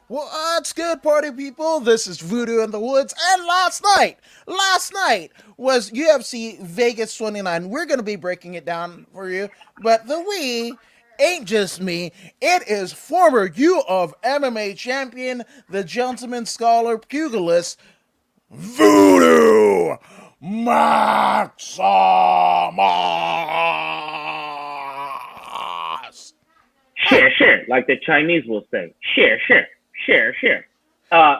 What's good, party people? This is Voodoo in the Woods, and last night was UFC Vegas 29. We're gonna be breaking it down for you, but the we ain't just me. It is former U of MMA champion, the gentleman scholar, pugilist, Voodoo Maximus. Share, share, like the Chinese will say. Share, share, share, share. Uh,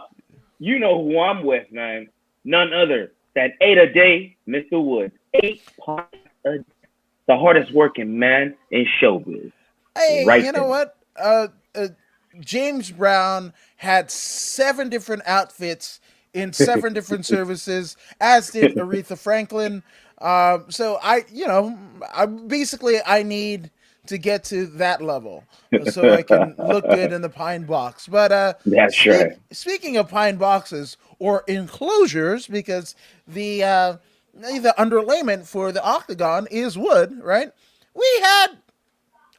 you know who I'm with, man. None other than 8 a day, Mr. Woods. 8 pints a day. The hardest working man in showbiz. Hey, Right you know there. what? James Brown had 7 different outfits in 7 different services, as did Aretha Franklin. So I need to get to that level so I can look good in the pine box. But That's right. speaking of pine boxes or enclosures, because the underlayment for the octagon is wood, right? We had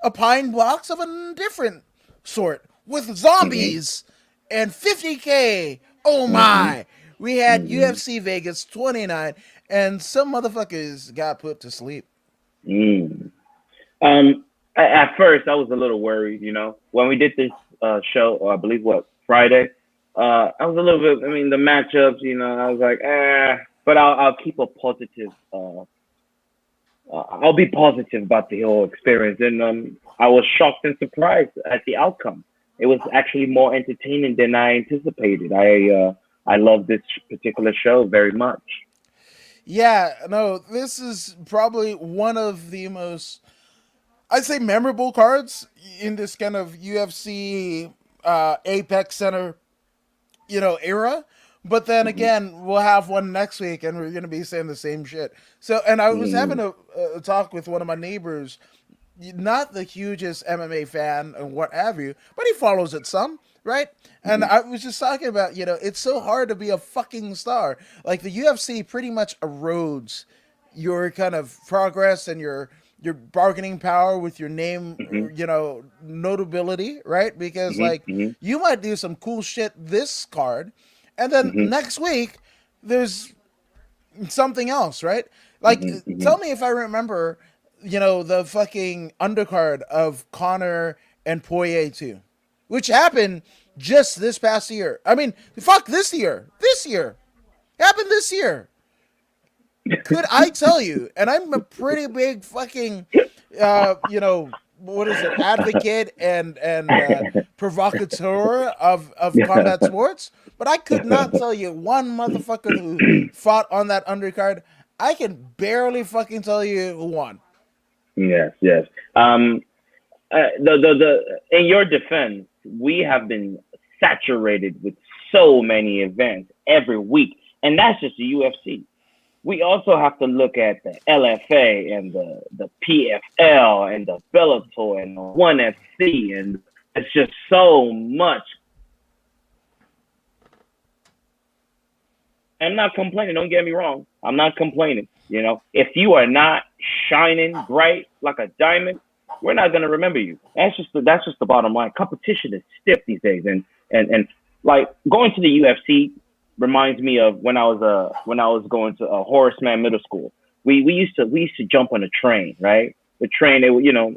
a pine box of a different sort with Mm-hmm. zombies and 50K. Oh Mm-hmm. my. We had Mm-hmm. UFC Vegas 29 and some motherfuckers got put to sleep. Mm. At first, I was a little worried, when we did this show, or I believe what, Friday. I was a little bit. I mean, the matchups, I was like, but I'll keep a positive. I'll be positive about the whole experience, and I was shocked and surprised at the outcome. It was actually more entertaining than I anticipated. I love this particular show very much. Yeah, no, this is probably one of the most, I'd say, memorable cards in this kind of UFC Apex Center era. But then Hmm. again, we'll have one next week, and we're gonna be saying the same shit. So, and I was having Mm, a talk with one of my neighbors, not the hugest MMA fan and what have you, but he follows it some, right? And mhm, I was just talking about, it's so hard to be a fucking star. Like the UFC pretty much erodes your kind of progress and your bargaining power with your name, mhm, notability, right? Because mhm, like mhm, you might do some cool shit this card, and then mhm, next week there's something else, right? Like, mhm, tell mhm. me if I remember, the fucking undercard of Connor and Poirier 2, which happened just this past year. I mean, fuck this year. This year. Happened this year. Could I tell you? And I'm a pretty big fucking, what is it, advocate and provocateur of combat sports. But I could not tell you one motherfucker who fought on that undercard. I can barely fucking tell you who won. Yes, yes. In your defense, we have been saturated with so many events every week, and that's just the UFC. We also have to look at the LFA and the PFL and the Bellator and the One FC, and it's just so much. I'm not complaining. Don't get me wrong. I'm not complaining. If you are not shining bright like a diamond, we're not gonna remember you. That's just the bottom line. Competition is stiff these days, and like going to the UFC reminds me of when I was going to a Horace Mann Middle School. We used to jump on a train, right? The train,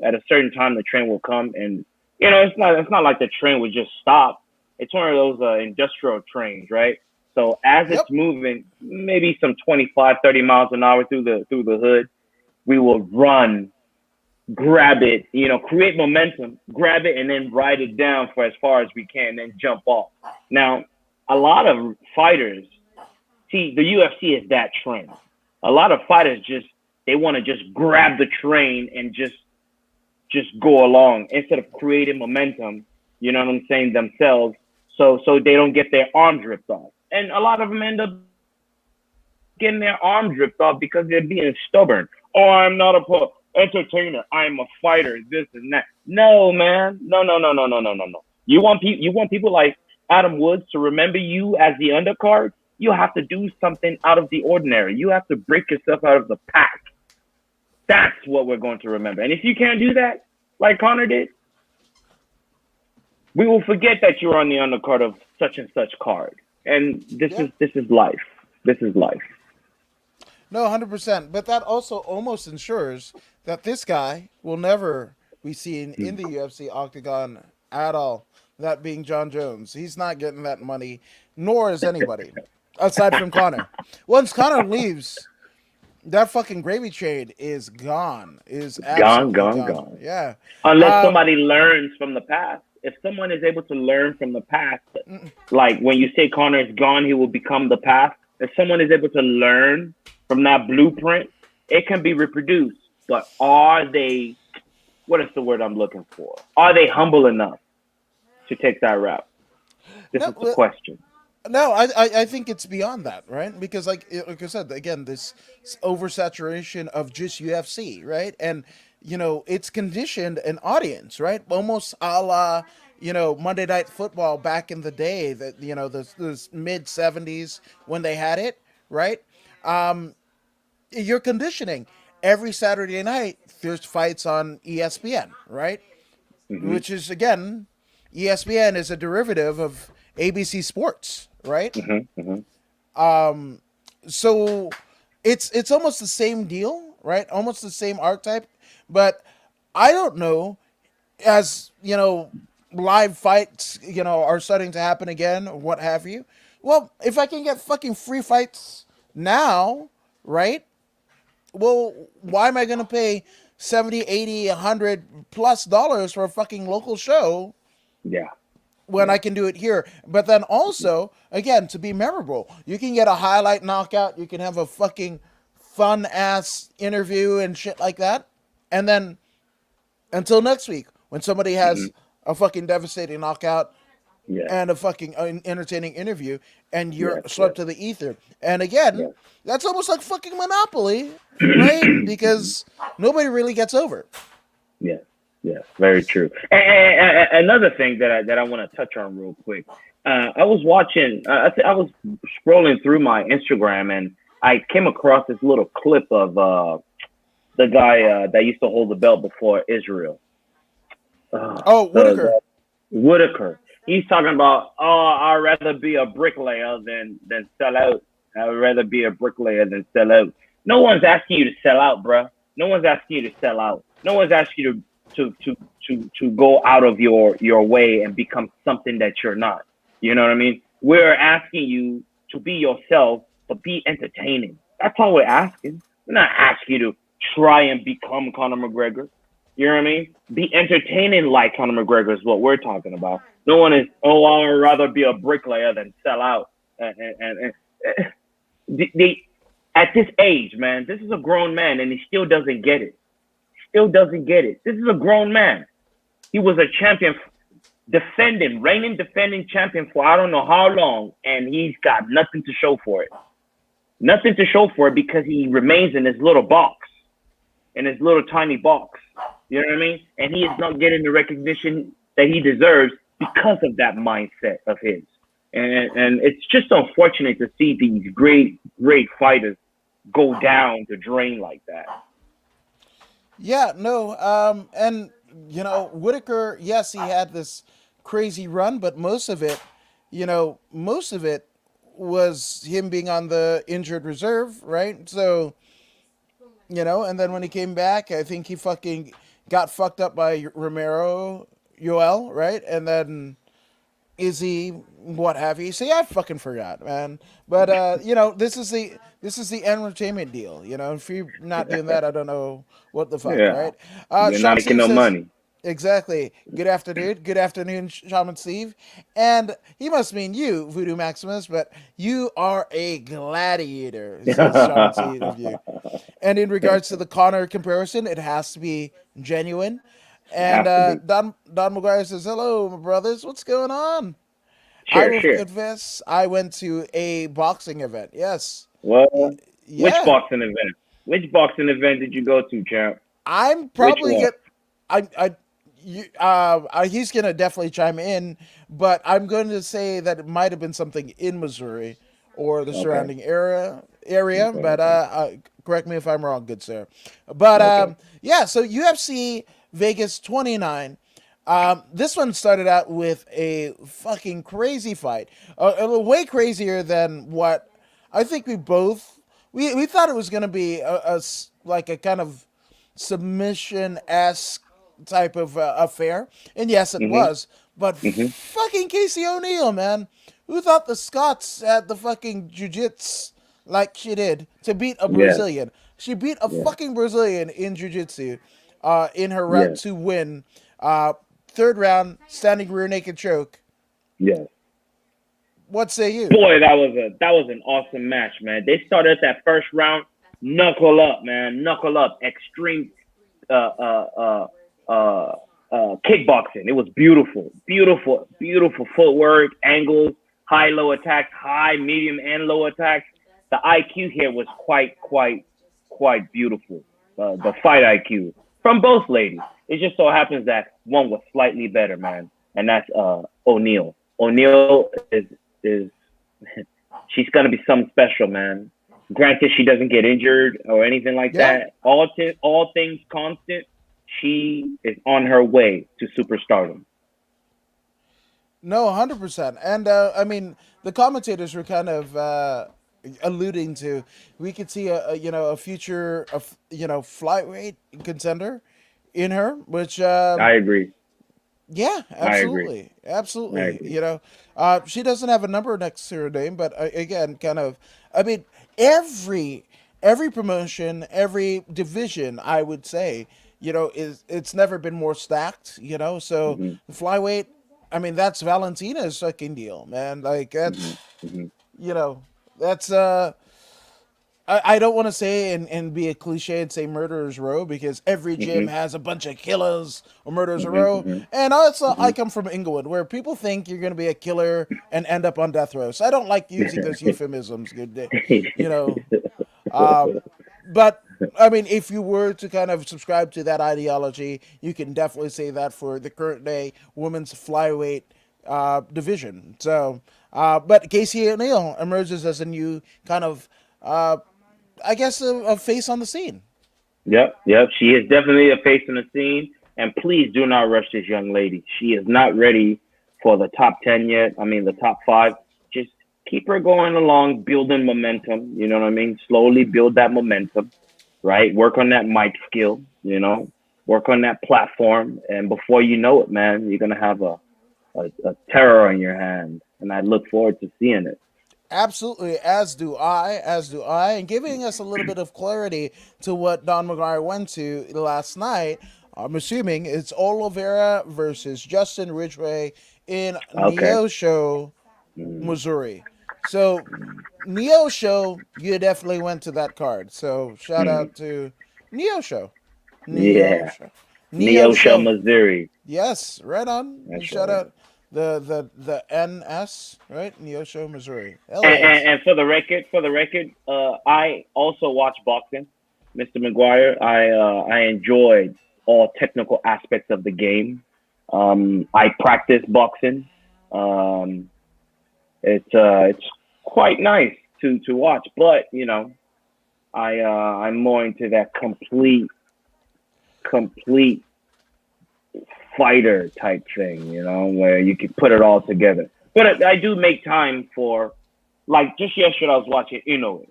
at a certain time the train will come, and it's not like the train would just stop. It's one of those industrial trains, right? So as it's Yep. moving, maybe some 25, 30 miles an hour through the hood, we will run, grab it, create momentum, grab it, and then ride it down for as far as we can, then jump off. Now, a lot of fighters see the UFC is that trend. A lot of fighters they want to just grab the train and just go along instead of creating momentum. You know what I'm saying themselves, so they don't get their arms ripped off. And a lot of them end up getting their arms ripped off because they're being stubborn. Oh, I'm not a entertainer. I'm a fighter. This and that. No, man. No, no, no, no, no, no, no, no. You want people like Adam Woods to remember you as the undercard? You have to do something out of the ordinary. You have to break yourself out of the pack. That's what we're going to remember. And if you can't do that, like Connor did, we will forget that you were on the undercard of such and such card. And Yeah. this is life. This is life. No, 100%. But that also almost ensures that this guy will never be seen in the UFC octagon at all. That being John Jones. He's not getting that money, nor is anybody, aside from Connor. Once Connor leaves, that fucking gravy trade is gone. Is Gone, absolutely gone, gone. gone. Yeah. Unless Um, somebody learns from the past. If someone is able to learn from the past, like when you say Connor is gone, he will become the past. If someone is able to learn from that blueprint, it can be reproduced. But are they, what is the word I'm looking for? Are they humble enough to take that route? This no, is the question. no, I think it's beyond that, right? Because like I said, again, this oversaturation of just UFC, right? And it's conditioned an audience, right? Almost a la Monday Night Football back in the day, that the mid 70s when they had it, right? You're conditioning every Saturday night. There's fights on ESPN, right? Hmm. Which is again, ESPN is a derivative of ABC Sports, right? Hmm. Hmm. So it's almost the same deal, right? Almost the same archetype, but I don't know, as live fights are starting to happen again, or what have you. Well, if I can get fucking free fights now, right? Well, why am I going to pay 70, 80, 100 plus dollars for a fucking local show Yeah. when Yeah. I can do it here? But then also, again, to be memorable, you can get a highlight knockout, you can have a fucking fun ass interview and shit like that. And then until next week, when somebody Hmm. has a fucking devastating knockout Yes. and a fucking entertaining interview, and you're Yes. swept Yes. to the ether. And again, Yes. that's almost like fucking Monopoly, right? Because nobody really gets over. Yes, yes, very true. And another thing that I want to touch on real quick. I was watching. I was scrolling through my Instagram and I came across this little clip of the guy that used to hold the belt before Israel. Oh, The Whitaker. Whitaker. He's talking about, oh, I'd rather be a bricklayer than sell out. I'd rather be a bricklayer than sell out. No one's asking you to sell out, bruh. No one's asking you to sell out. No one's asking you to go out of your way and become something that you're not. You know what I mean? We're asking you to be yourself, but be entertaining. That's all we're asking. We're not asking you to try and become Conor McGregor. You know what I mean? Be entertaining like Conor McGregor is what we're talking about. No one is, oh, I'd rather be a bricklayer than sell out. They, at this age, man, this is a grown man and he still doesn't get it. Still doesn't get it. This is a grown man. He was a champion, reigning defending champion for I don't know how long, and he's got nothing to show for it. Nothing to show for it because he remains in his little box, in his little tiny box. You know what I mean? And he is not getting the recognition that he deserves because of that mindset of his. And it's just unfortunate to see these great fighters go down the drain like that. Yeah, no, and Whitaker. Yes, he had this crazy run, but most of it was him being on the injured reserve, right? So and then when he came back, I think he fucking got fucked up by Romero Yoel, right? And then Izzy, what have you. See, I fucking forgot, man. But this is the entertainment deal. If you're not doing that, I don't know what the fuck, Yeah. right? You're not Shaman making Steve no says money. exactly. Good afternoon, Shaman Steve. And he must mean you, Voodoo Maximus, but you are a gladiator, says Shaman Steve of you. And in regards to the Connor comparison, it has to be genuine. And Have to be. Don McGuire says, "Hello, my brothers. What's going on?" I Share, will share. confess, I went to a boxing event. Yes, Well, which yeah. boxing event? Which boxing event did you go to, champ? I'm Which probably one? get. He's gonna definitely chime in, but I'm going to say that it might have been something in Missouri, or the Okay. surrounding area. Okay. But Okay. correct me if I'm wrong, good sir. But Okay. yeah, so UFC Vegas 29. This one started out with a fucking crazy fight, way crazier than what I think we thought it was going to be like a kind of submission esque type of affair, and yes, it Mhm. was. But Mhm. fucking Casey O'Neill, man, who thought the Scots had the fucking jiu-jitsu like she did to beat a Yes. Brazilian? She beat a Yes. fucking Brazilian in jiu-jitsu, in her route Yes. to win. Uh, Third round, standing rear naked choke. Yes. What say you? Boy, that was an awesome match, man. They started that first round, knuckle up, man, knuckle up, extreme uh, uh, uh, uh, kickboxing. It was beautiful, beautiful, beautiful footwork, angles, high, low attacks, high, medium, and low attacks. The IQ here was quite beautiful. The fight IQ from both ladies. It just so happens that one was slightly better, man, and that's O'Neal. O'Neal is she's gonna be something special, man. Granted, she doesn't get injured or anything like Yeah, that. All things constant, she is on her way to superstardom. no, 100%. And I mean, the commentators were kind of alluding to we could see a future of flyweight contender in her, which I agree. yeah, I agree. absolutely, I absolutely. agree. She doesn't have a number next to her name, but again, kind of. I mean, every every promotion, every division, I would say, is it's never been more stacked. So Hmm. the flyweight. I mean, that's Valentina's fucking deal, man. Like Hmm. that's Hmm. you know that's I don't want to say and be a cliche and say murderers row because every gym Hmm. has a bunch of killers or murderers Hmm. row. Hmm. And also, I Hmm. come from Inglewood where people think you're going to be a killer and end up on death row. So I don't like using those euphemisms. Good day, you know. Uh, but I mean, if you were to kind of subscribe to that ideology, you can definitely say that for the current day women's flyweight division. So, but Casey O'Neill emerges as a new kind of uh, I guess a face on the scene. Yep, yep. She is definitely a face in the scene. And please do not rush this young lady. She is not ready for the top 10 yet. I mean, the top five. Just keep her going along, building momentum. You know what I mean? Slowly build that momentum, right? Work on that mic skill, work on that platform. And before you know it, man, you're going to have a terror in your hand. And I look forward to seeing it. Absolutely, as do I, and giving us a little bit of clarity to what Don McGuire went to last night. I'm assuming it's Oliveira versus Justin Ridgway in Okay. Neosho, Mm. Missouri. So, Neosho, you definitely went to that card. So, shout Mm. out to Neosho. Yeah. Neosho. Neosho, Neosho. Missouri. Yes, right on. That's Shout right. out the NS, right? Neosho, Missouri. Hell And, yes. and, and for the record, I also watch boxing, Mr. McGuire. I enjoyed all technical aspects of the game. I practice boxing. Um, it's quite nice to watch, but I'm more into that complete fighter type thing, where you can put it all together. But I do make time for, like, just yesterday I was watching Inoue,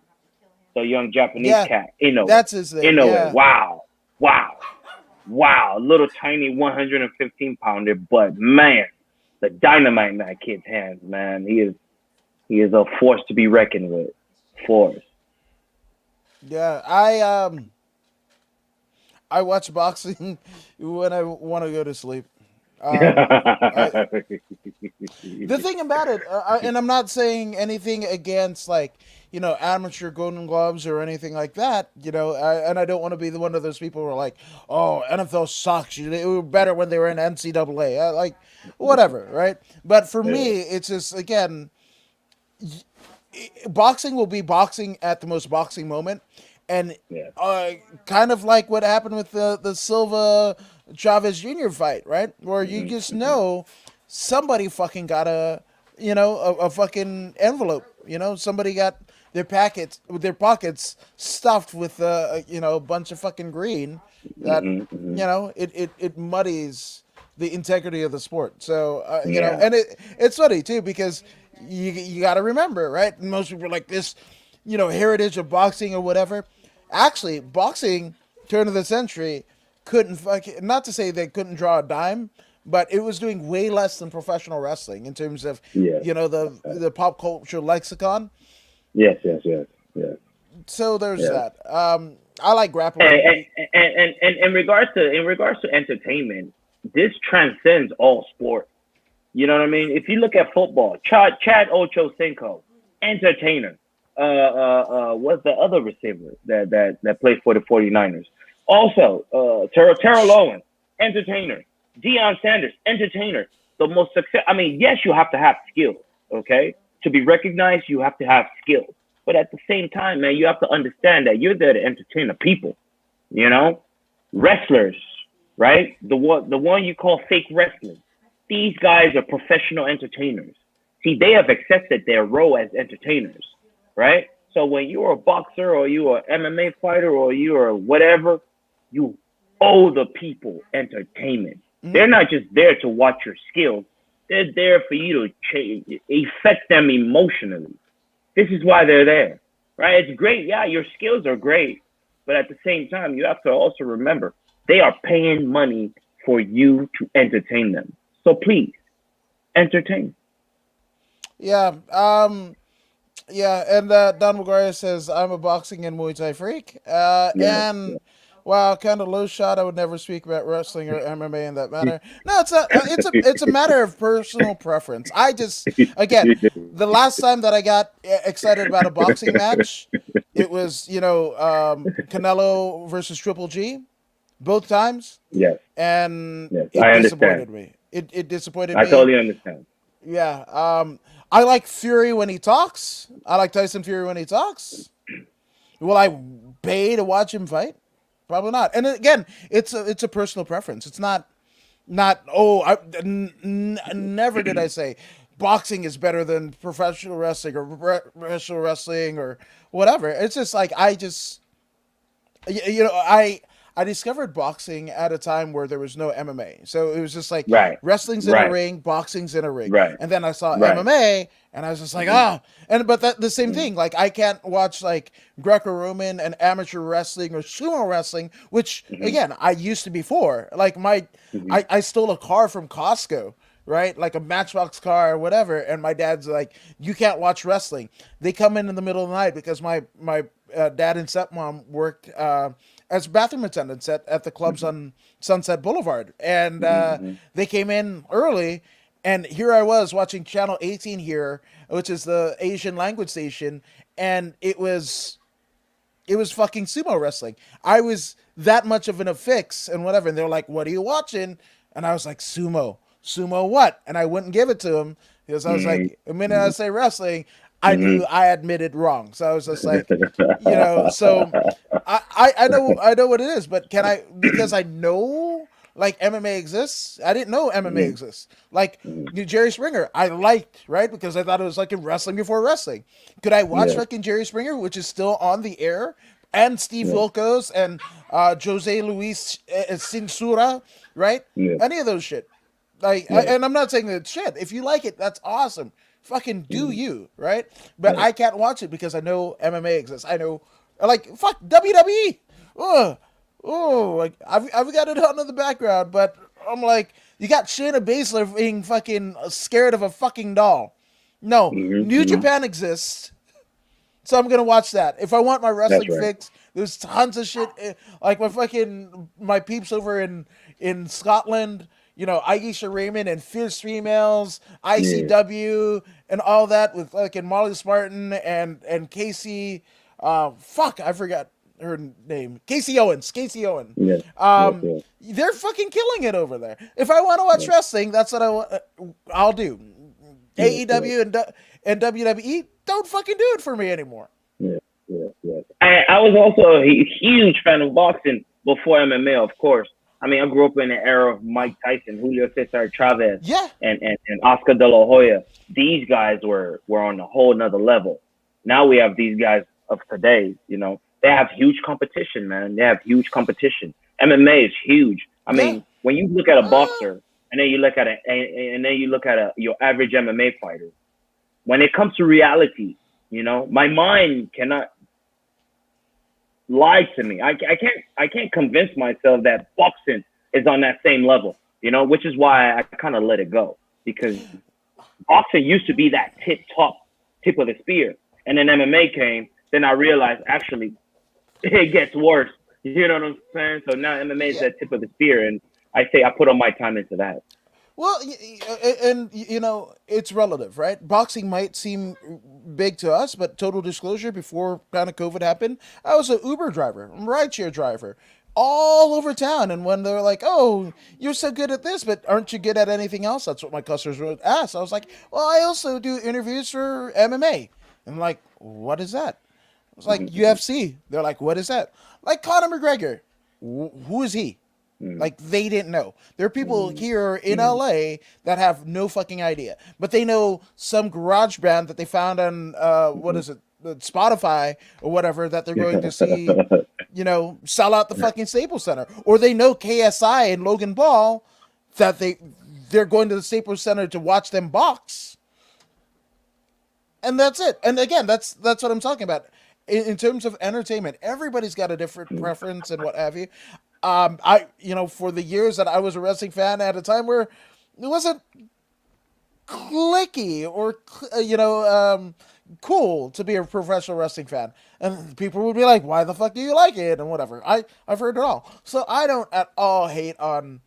the young Japanese Yeah, cat, Inoue. that's his thing. Inoue, Yeah, wow, wow, wow. Little tiny 115-pounder, but man, the dynamite in that kid's hands, man. He is a force to be reckoned with. Force. yeah. I watch boxing when I want to go to sleep. I The thing about it, and I'm not saying anything against like amateur Golden Gloves or anything like that. And I don't want to be one of those people who are like, oh, NFL sucks. They were better when they were in NCAA. Like, whatever, right? But for Yeah, me, it's just again, boxing will be boxing at the most boxing moment, and yeah. uh, kind of like what happened with the Silva Chavez Jr. fight, right? Where you Hmm. just Hmm. know somebody fucking got a fucking envelope Somebody got their pockets stuffed with a bunch of fucking green that Hmm. Hmm. it muddies the integrity of the sport. So Yeah. and it's funny too because you got to remember, right? Most people are like this, heritage of boxing or whatever. Actually, boxing turn of the century couldn't fucking, not to say they couldn't draw a dime, but it was doing way less than professional wrestling in terms of Yes. the pop culture lexicon. Yes. Yes. Yes. Yes. So there's Yes. that. I like And, grappling. and in regards to entertainment, this transcends all sport. You know what I mean? If you look at football, Chad Ochocinco, entertainer. What's the other receiver that played for the 49ers? Also, Terrell Owens, entertainer. Deion Sanders, entertainer. The most success. I mean, yes, you have to have skills, okay? To be recognized, you have to have skills. But at the same time, man, you have to understand that you're there to entertain the people. You know, wrestlers, right? The one you call fake wrestling. These guys are professional entertainers. See, they have accepted their role as entertainers, right? So when you're a boxer or you're an MMA fighter or you're whatever, you owe the people entertainment. Mhm. They're not just there to watch your skills. They're there for you to affect them emotionally. This is why they're there, right? It's great. Yeah, your skills are great. But at the same time, you have to also remember they are paying money for you to entertain them. So please entertain. Yeah. Yeah, and Don McGuire says I'm a boxing and Muay Thai freak. Yes. And Wow, kind of low shot. I would never speak about wrestling or MMA in that matter. No, it's not. It's a matter of personal preference. I just again, the last time that I got excited about a boxing match, it was Canelo versus Triple G, both times, Yes. and Yes. it I understand. disappointed me. It disappointed I me. totally understand. Yeah. I like Fury when he talks. I like Tyson Fury when he talks. Will I pay to watch him fight? Probably not. And again, it's a personal preference. It's not never did I say boxing is better than professional wrestling or professional wrestling or whatever. It's just like I just I discovered boxing at a time where there was no MMA. So it was just like Right. wrestling's in a Right. ring, boxing's in a ring. Right. And then I saw Right. MMA and I was just like, Mm-hmm. ah. And but that the same Mm-hmm. thing. Like I can't watch like Greco-Roman and amateur wrestling or sumo wrestling, which Mm-hmm. again, I used to before. Like Mm-hmm. I stole a car from Costco, right? Like a Matchbox car or whatever, and my dad's like, "You can't watch wrestling." They come in the middle of the night because my dad and stepmom worked as bathroom attendants at the clubs Mm-hmm. on Sunset Boulevard, and Mm-hmm. they came in early. And here I was watching Channel 18 here, which is the Asian language station, and it was fucking sumo wrestling. I was that much of an affix and whatever. And they're like, "What are you watching?" And I was like, "Sumo, sumo what?" And I wouldn't give it to them because I was like, the minute I say wrestling, I Mm-hmm. knew I admitted wrong. So I was just like, so I know what it is, but can I, because I know like MMA exists? I didn't know MMA Mm-hmm. exists. Like Jerry Springer, I liked, right? Because I thought it was like in wrestling before wrestling. Could I watch Yes. fucking Jerry Springer, which is still on the air, and Steve Yes. Wilkos and Jose Luis Cinsura, right? Yes. Any of those shit. Like, Yes. and I'm not saying that shit. If you like it, that's awesome. Fucking do Mm-hmm. you, right? But Yes. I can't watch it because I know MMA exists. I know, like, fuck WWE. Ugh. Oh, like I've got it on in the background, but I'm like, you got Shayna Baszler being fucking scared of a fucking doll. No, Mm-hmm. New Mm-hmm. Japan exists, so I'm gonna watch that. If I want my That's wrestling right. fix, there's tons of shit. Like my peeps over in Scotland. Aisha Raymond and Fierce Females, Yeah. ICW, and all that with fucking Molly Spartan and Casey. Fuck, I forgot her name. Casey Owens. Casey Owen. Yes. Yes. Um, Yes. they're fucking killing it over there. If I want to watch Yes. wrestling, that's what I'll do. Yes. Yes. AEW and WWE don't fucking do it for me anymore. Yes. Yes. Yes. I was also a huge fan of boxing before MMA, of course. I mean, I grew up in the era of Mike Tyson, Julio Cesar Chavez, Yeah, and Oscar De La Hoya. These guys were on a whole nother level. Now we have these guys of today. They have huge competition, man. They have huge competition. MMA is huge. I yeah. mean, when you look at a Uh, boxer and then you look at your average MMA fighter, when it comes to reality, my mind cannot lie to me. I can't convince myself that boxing is on that same level, which is why I kind of let it go, because boxing used to be that tip of the spear, and then MMA came. Then I realized actually it gets worse. You know what I'm saying? So now MMA is yeah. that tip of the spear, and I say I put all my time into that. Well, and it's relative, right? Boxing might seem big to us, but total disclosure, before kind of COVID happened, I was an Uber driver, rideshare driver, all over town. And when they're like, "Oh, you're so good at this, but aren't you good at anything else?" That's what my customers would ask. I was like, "Well, I also do interviews for MMA." And I'm like, "What is that?" I was like, Mm-hmm, "UFC." They're like, "What is that?" Like Conor McGregor. Who is he? mm-hmm, Like they didn't know. There are people mm-hmm, here in mm-hmm. LA that have no fucking idea, but they know some garage band that they found on what is it, Spotify or whatever, that they're going to see, sell out the fucking Staples Center, or they know KSI and Logan Paul, that they're going to the Staples Center to watch them box, and that's it. And again, that's what I'm talking about. In terms of entertainment, everybody's got a different preference and what have you. For the years that I was a wrestling fan, at a time where it wasn't clicky or cool to be a professional wrestling fan, and people would be like, "Why the fuck do you like it?" and whatever. I've heard it all, so I don't at all hate on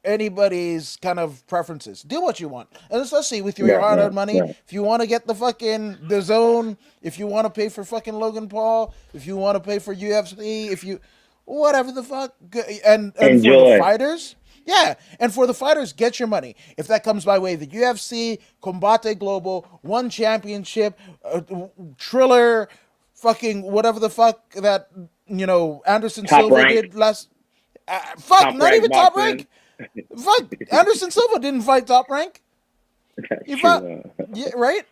anybody's kind of preferences. Do what you want, and especially with your Right, hard-earned right, money. right. If you want to get the zone, if you want to pay for fucking Logan Paul, if you want to pay for UFC, if you whatever the fuck, and for the Enjoy. fighters. Yeah, and for the fighters, get your money. If that comes by way of the UFC, Combate Global, One Championship, Triller, fucking whatever the fuck that Anderson Top Silva rank, did last. Fuck, top not rank even Top boxing. Rank. Fuck, Anderson Silva didn't fight Top Rank. That's He fought, true. yeah, right.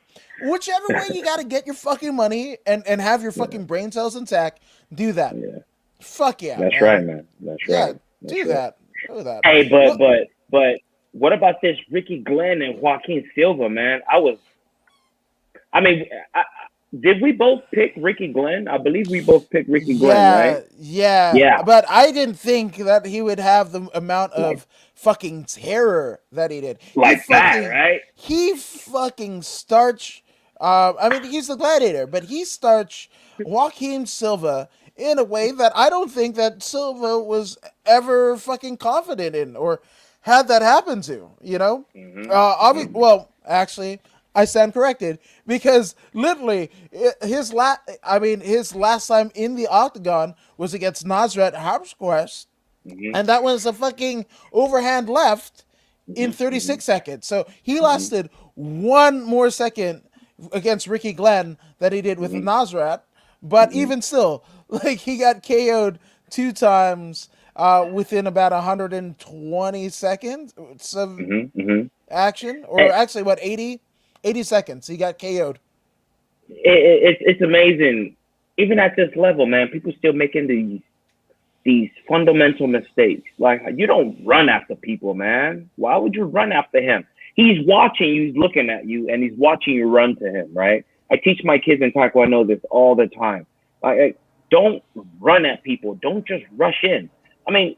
Whichever way you got to get your fucking money and have your Yeah, fucking brain cells intact, do that. yeah. Fuck yeah, That's right, man. man. That's Yeah, right. That's do right. that. Do that. Hey, but Well, but but what about this Ricky Glenn and Joaquin Silva, man? I mean, did we both pick Ricky Glenn? I believe we both picked Ricky Glenn, right? yeah, yeah, Yeah, but I didn't think that he would have the amount like of fucking terror that he did. He like that, fucking, right? he fucking starched. I mean, he's the gladiator, but he starched Joaquin Silva in a way that I don't think that Silva was ever fucking confident in or had that happen to. Hmm, hmm. Well, actually, I stand corrected, because literally his last time in the octagon was against Nasrat Habsquest, Hmm, and that was a fucking overhand left in hmm, 36 hmm, seconds. So he hmm, lasted one more second against Ricky Glenn than he did with hmm, Nasrat, but hmm, even still, like, he got KO'd two times within about 120 seconds of hmm, hmm. action, or actually, what, 80 seconds. He got KO'd. It's amazing. Even at this level, man, people still making these fundamental mistakes. Like, you don't run after people, man. Why would you run after him? He's watching you, he's looking at you, and he's watching you run to him, right? I teach my kids in Taekwondo this all the time. Don't run at people. Don't just rush in. I mean,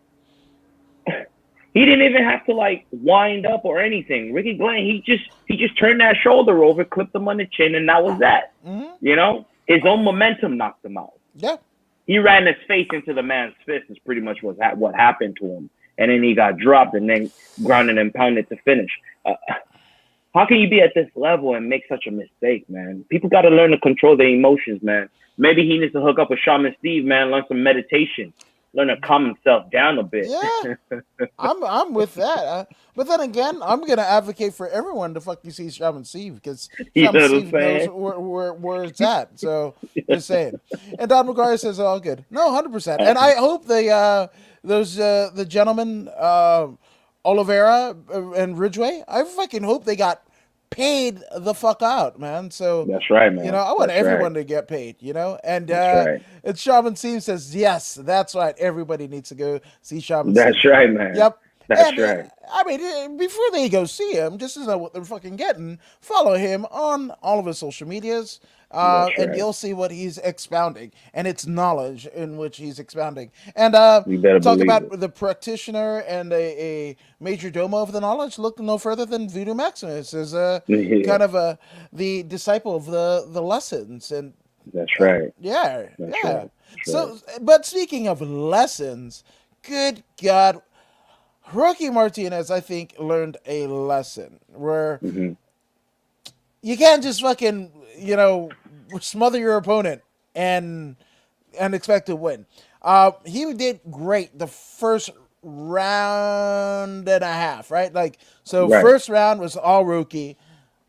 he didn't even have to like wind up or anything. Ricky Glenn, he just turned that shoulder over, clipped him on the chin, and that was that. Mm-hmm. His own momentum knocked him out. Yeah. He ran his face into the man's fist. Is pretty much what happened to him. And then he got dropped and then grounded and pounded to finish. How can you be at this level and make such a mistake, man? People got to learn to control their emotions, man. Maybe he needs to hook up with Shaman Steve, man, learn some meditation. learn to calm himself down a bit. Yeah, I'm with that. But then again, I'm gonna advocate for everyone to fucking see Shaman Steve because You Shaman know what I'm Steve knows saying? where it's at. So just saying. And Don McGuire says all good. No, 100%. And I hope the gentlemen Oliveira and Ridgeway. I fucking hope they got paid the fuck out, man. So That's right, you know, man. I want That's right. everyone to get paid, you know? That's right. And Shaman Steve says, yes, that's right. Everybody needs to go see Shaman Steve. That's right, man. Yep. That's And right. I mean, before they go see him, just to know what they're fucking getting, follow him on all of his social medias, That's and right. you'll see what he's expounding and its knowledge in which he's expounding. And You better talk believe about it. the practitioner and a major domo of the knowledge. Look no further than Voodoo Maximus as Yeah. kind of the disciple of the lessons. And That's right. yeah, That's yeah. right. That's right. So, but speaking of lessons, good God, Rocky Martinez, I think, learned a lesson where Hmm. you can't just fucking, smother your opponent and expect to win. He did great the first round and a half, right? Like, so Right. first round was all Roki.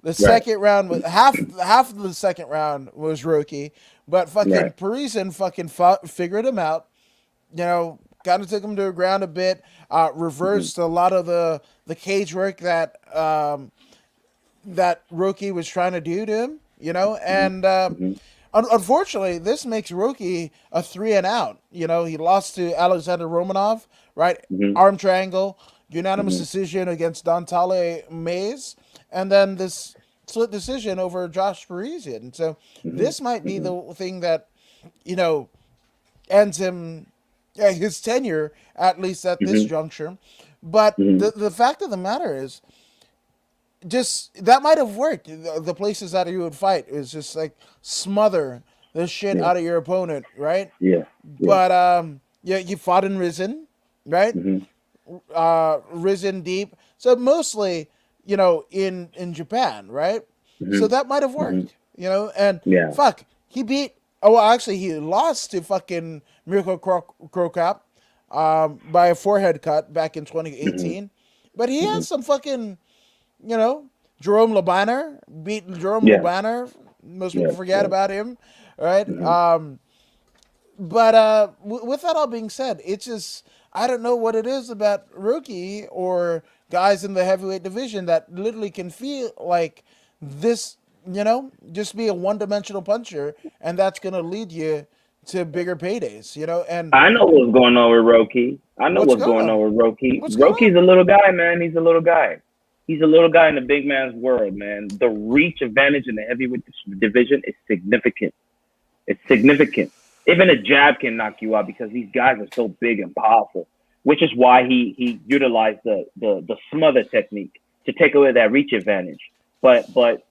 The Right. second round was half of the second round was Roki, but fucking Right. Parisian fucking figured him out. Kind of took him to the ground a bit. Hmm. Reversed a lot of the cage work that Roki was trying to do to him. Hmm. And Hmm. unfortunately, this makes Roki a three and out. He lost to Alexander Romanov, right? Hmm. Arm triangle, unanimous Hmm. decision against Dantale Mays, and then this split decision over Josh Parisian. So Hmm. this might be Hmm. the thing that you know ends him his tenure, at least at this Hmm. juncture. But Hmm. the fact of the matter is, just that might have worked. The places that he would fight is just like smother the shit Yeah. out of your opponent, right? Yeah. Yeah. But yeah, you fought in Risen, right? Hmm. Risen deep. So mostly, in Japan, right? So Hmm. that might have Hmm. worked, and Yeah. fuck, he beat. Oh, well, actually, he lost to fucking Miracle Crocap by a forehead cut back in Hmm. 2018. But he Hmm. has some fucking, you know, Jerome Labanner beat Jerome Yeah. Labanner. Most people Yeah. forget Yeah. about him, right? Hmm. But with that all being said, it's just I don't know what it is about rookie or guys in the heavyweight division that literally can feel like this, just be a one-dimensional puncher, and that's gonna lead you to bigger paydays, And I know what's going on with Roki. I know what's what's going going on? on with Roki. What's going Roki's on? a little guy, man. He's a little guy. He's a little guy in the big man's world, man. The reach advantage in the heavyweight division is significant. It's significant. Even a jab can knock you out because these guys are so big and powerful, which is why he utilized the smother technique to take away that reach advantage. But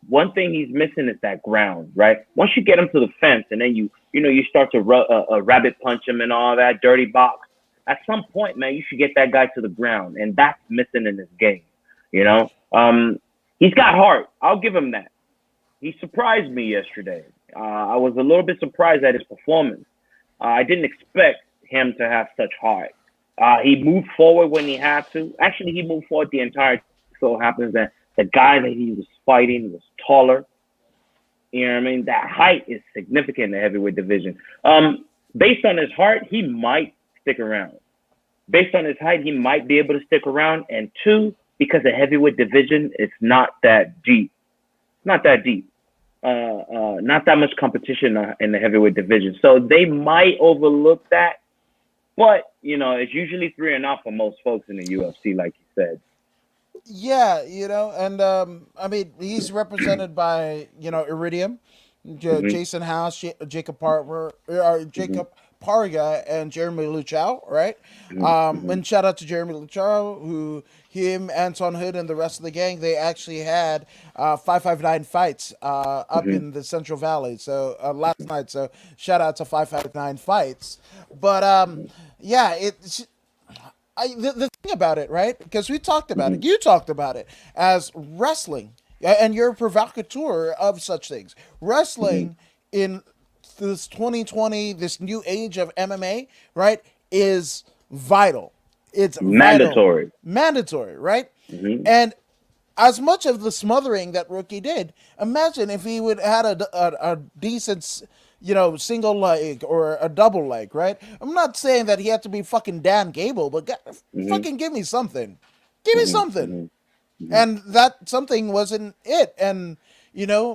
one thing he's missing is that ground, right? Once you get him to the fence and then you start to rabbit punch him and all that dirty box. At some point, man, you should get that guy to the ground, and that's missing in this game. You know, he's got heart. I'll give him that. He surprised me yesterday. I was a little bit surprised at his performance. I didn't expect him to have such heart. He moved forward when he had to. Actually, he moved forward the entire. So it happens that the guy that he was fighting was taller. You know what I mean? That height is significant in the heavyweight division. Based on his heart, he might stick around. Based on his height, he might be able to stick around. And two, because the heavyweight division is not that deep. Not that deep. Not that much competition in the heavyweight division. So they might overlook that, but it's usually three and out for most folks in the UFC, like you said. Yeah, and I mean he's represented by Iridium, Hmm. Jason House, Hmm. Jacob Parga, and Jeremy Luchau, right? Hmm. And shout out to Jeremy Luchau, who him, Anton Hood, and the rest of the gang, they actually had 559 fights up Hmm. in the Central Valley. So last night, so shout out to 559 fights. But yeah, it's the thing about it, right? Because we talked about Hmm. it. You talked about it as wrestling, and you're a provocateur of such things. Hmm. Wrestling in this 2020, this new age of MMA, right? is vital. It's vital, Mandatory. mandatory, right? Hmm. And as much of the smothering that Rookie did, imagine if he would had a decent, single leg or a double leg, right? I'm not saying that he had to be fucking Dan Gable, but Hmm. fucking give me something. Give me Hmm. something. Hmm. Hmm. And that something wasn't it. And,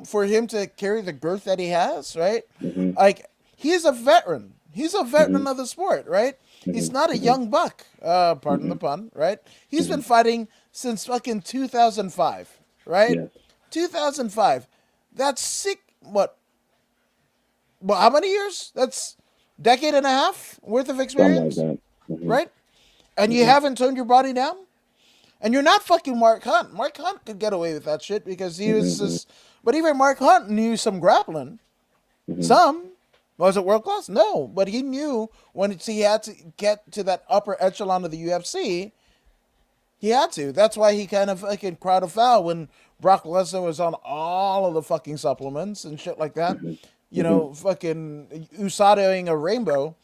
for him to carry the girth that he has, right? Hmm. Like, he's a veteran. He's a Hmm. veteran of the sport, right? He's Hmm. not a Hmm. young buck, pardon the Hmm. pun, right? He's Hmm. been fighting since fucking 2005, right? Yes. 2005. That's sick. What? Well, how many years? That's decade and a half worth of Something like experience, that. Hmm. right? And you Hmm. haven't toned your body down? And you're not fucking Mark Hunt. Mark Hunt could get away with that shit because he was Hmm. just. But even Mark Hunt knew some grappling. Hmm. Some. Was it world class? No. But he knew when he had to get to that upper echelon of the UFC, he had to. That's why he kind of fucking cried a foul when Brock Lesnar was on all of the fucking supplements and shit like that. Hmm. Hmm. Fucking Usadoing a rainbow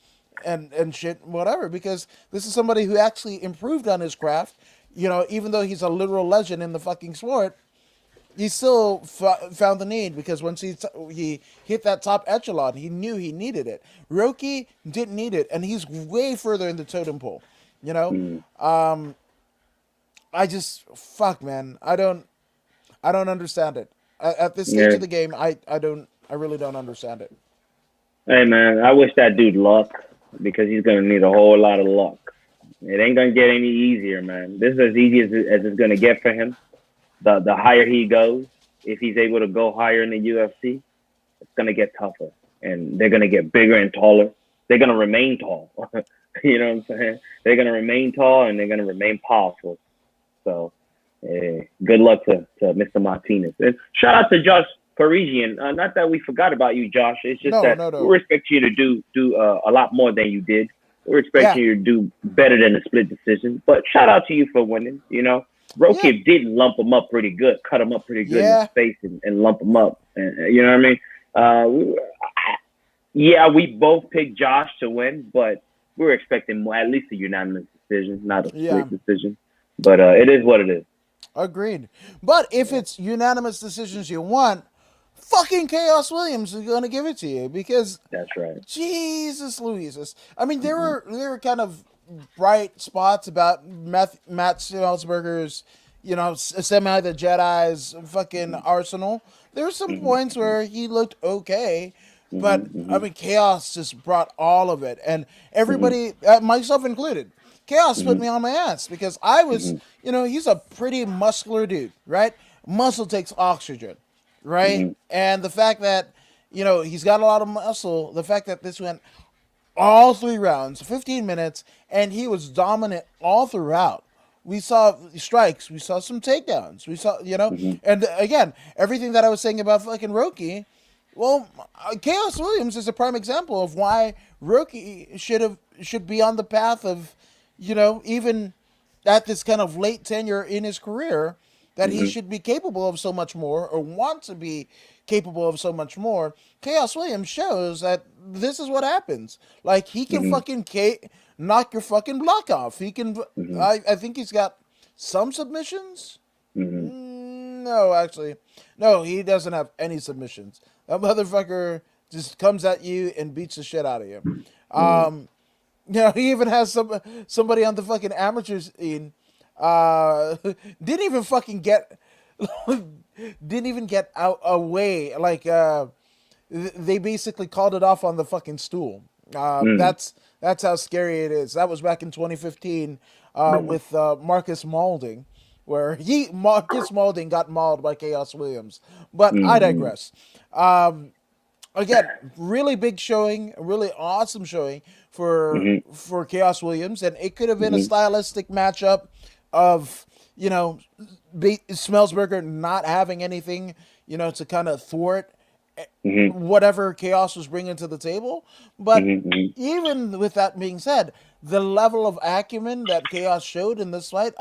and shit, whatever, because this is somebody who actually improved on his craft. Even though he's a literal legend in the fucking sport, he still found the need because once he hit that top echelon, he knew he needed it. Roki didn't need it, and he's way further in the totem pole. You know, Hmm. I just fuck, man. I don't understand it. At this stage Yeah. of the game, I really don't understand it. Hey man, I wish that dude luck because he's gonna need a whole lot of luck. It ain't gonna get any easier, man. This is as easy as it's gonna get for him. The higher he goes, if he's able to go higher in the UFC, it's gonna get tougher, and they're gonna get bigger and taller. They're gonna remain tall. You know what I'm saying? They're gonna remain tall and they're gonna remain powerful. So, good luck to Mr. Martinez. And shout out to Josh Parisian. Not that we forgot about you, Josh. It's just No, that no, we no. expect you to do a lot more than you did. We're Yeah, expecting you to do better than a split decision. But shout out to you for winning. yeah, Rokib did lump him up pretty good, cut him up pretty good in his yeah. face, and lump him up. And, you know what I mean? Yeah, we both picked Josh to win, but we were expecting more, at least a unanimous decision, not a Yeah, split decision. But it is what it is. agreed. But if it's unanimous decisions you want, fucking Chaos Williams is going to give it to you because That's right. Jesus Louises. I mean, there Hmm. were there were kind of bright spots about Matt Salzberger's, semi the Jedi's fucking arsenal. There were some Hmm. points where he looked okay, but I Hmm. mean, Chaos just brought all of it, and Hmm. everybody, myself included. Chaos put Hmm. me on my ass because I was, Hmm. he's a pretty muscular dude, right? Muscle takes oxygen, right? Hmm. And the fact that, he's got a lot of muscle, the fact that this went all 3 rounds, 15 minutes, and he was dominant all throughout. We saw strikes, we saw some takedowns, we saw, Hmm. and again, everything that I was saying about fucking Roki, well, Chaos Williams is a prime example of why Roki should be on the path of, even at this kind of late tenure in his career, that he Hmm. should be capable of so much more or want to be capable of so much more. Chaos Williams shows that this is what happens. Like he can Hmm. fucking knock your fucking block off. He can. Hmm. I think he's got some submissions. Hmm. No, actually, no. He doesn't have any submissions. That motherfucker just comes at you and beats the shit out of you. Hmm. He even has somebody on the fucking amateur scene. Didn't even fucking get, didn't even get out away. Like they basically called it off on the fucking stool. Hmm. That's how scary it is. That was back in 2015 Man. with Marcus Maulding, where Marcus Maulding got mauled by Chaos Williams. But I Hmm. digress. Again, really big showing, a really awesome showing Hmm. for Chaos Williams, and it could have been a Hmm. stylistic matchup of Smellsberger not having anything to kind of thwart Hmm. whatever Chaos was bringing to the table. But Hmm. even with that being said, the level of acumen that Chaos showed in this fight,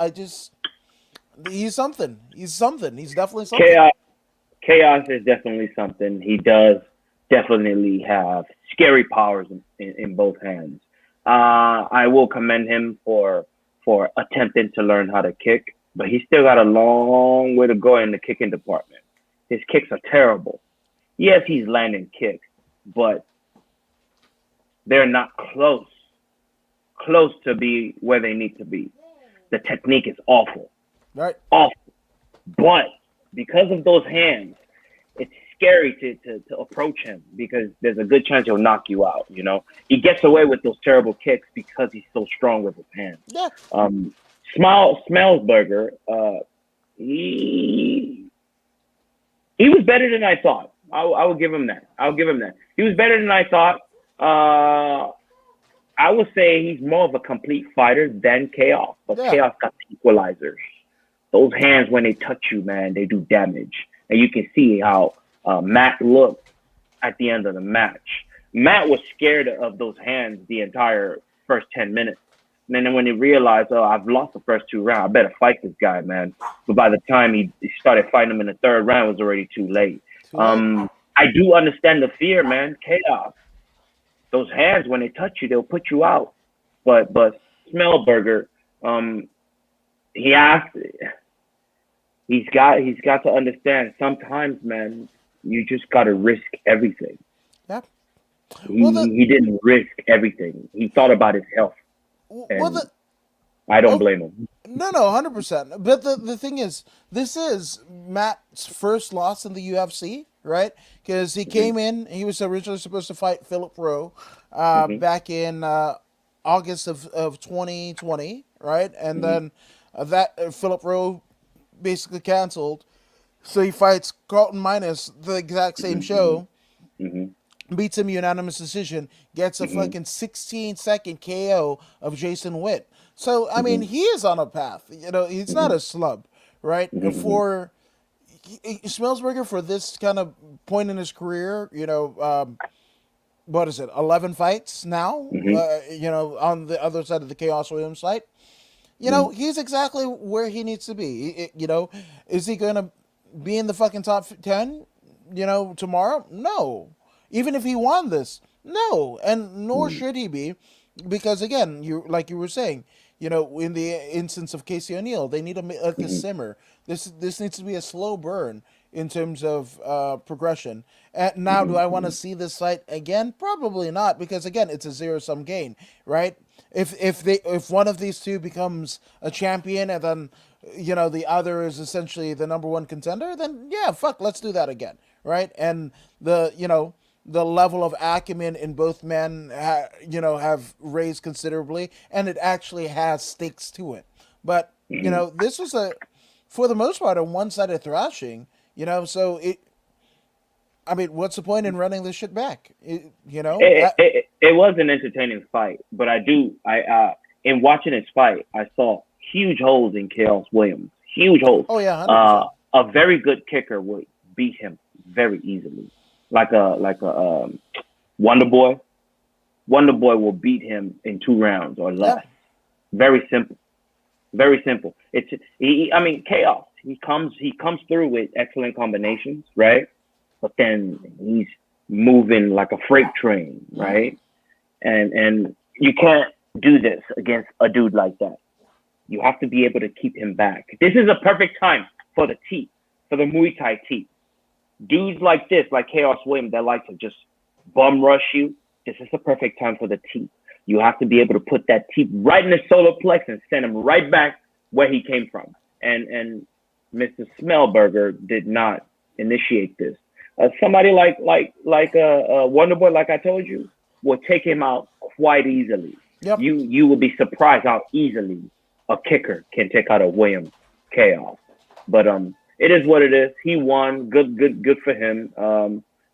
he's something. He's something. He's definitely something. Chaos. Chaos is definitely something. He does definitely have scary powers in both hands. I will commend him for attempting to learn how to kick, but he's still got a long way to go in the kicking department. His kicks are terrible. Yes, he's landing kicks, but they're not close to be where they need to be. The technique is awful, Right. awful. But because of those hands, it's scary to approach him because there's a good chance he'll knock you out. You know, he gets away with those terrible kicks because he's so strong with his hands. Yeah. Smellsberger, he was better than I thought. I will give him that. He was better than I thought. I would say he's more of a complete fighter than Chaos, but Yeah. Chaos got the equalizers. Those hands, when they touch you, man, they do damage. And you can see how Matt looked at the end of the match. Matt was scared of those hands the entire first 10 minutes. And then when he realized, oh, I've lost the first 2 rounds, I better fight this guy, man. But by the time he started fighting him in the 3rd round, it was already too late. I do understand the fear, man. Chaos. Those hands, when they touch you, they'll put you out. But Smellberger, he's got to understand. Sometimes, man, you just got to risk everything. Yeah. He didn't risk everything. He thought about his health. I don't blame him. No, 100%. But the thing is, this is Matt's first loss in the UFC, right? Because he came in, he was originally supposed to fight Philip Rowe back in August of 2020, right? And then Philip Rowe basically canceled. So he fights Carlton Minus the exact same show. Beats him unanimous decision, gets a fucking 16-second KO of Jason Witt. So, I mean, he is on a path. You know, he's not a slub, right? For Smellsberger, for this kind of point in his career, you know, what is it, 11 fights now, you know, on the other side of the Chaos Williams fight. You know, he's exactly where he needs to be. You know, is he going to be in the fucking top 10, you know, tomorrow? No. Even if he won this, no. And nor should he be, because, again, like you were saying, you know, in the instance of Casey O'Neill, they need to let this simmer. This needs to be a slow burn in terms of progression. And now, do I want to see this fight again? Probably not, because again, it's a zero-sum game, right? If one of these two becomes a champion and then, you know, the other is essentially the number 1 contender, then yeah, fuck, let's do that again, right? And the level of acumen in both men, you know, have raised considerably, and it actually has stakes to it. But, you know, this was for the most part, a one-sided thrashing, you know, so I mean, what's the point in running this shit back? You know? It was an entertaining fight, but in watching this fight, I saw huge holes in Chaos Williams. Huge holes. Oh, yeah, 100%. A very good kicker would beat him very easily. Like a Wonder Boy. Wonder Boy will beat him in 2 rounds or less. Yeah. Very simple. Very simple. Chaos. He comes through with excellent combinations, right? But then he's moving like a freight train, right? And you can't do this against a dude like that. You have to be able to keep him back. This is a perfect time for the Muay Thai teeth. Dudes like this, like Chaos Williams, that like to just bum rush you, this is the perfect time for the teeth. You have to be able to put that teeth right in the solar plex and send him right back where he came from. And Mr. Smellberger did not initiate this. Somebody like Wonder Boy, like I told you, will take him out quite easily. Yep. You will be surprised how easily a kicker can take out a Williams Chaos. But it is what it is. He won. Good for him.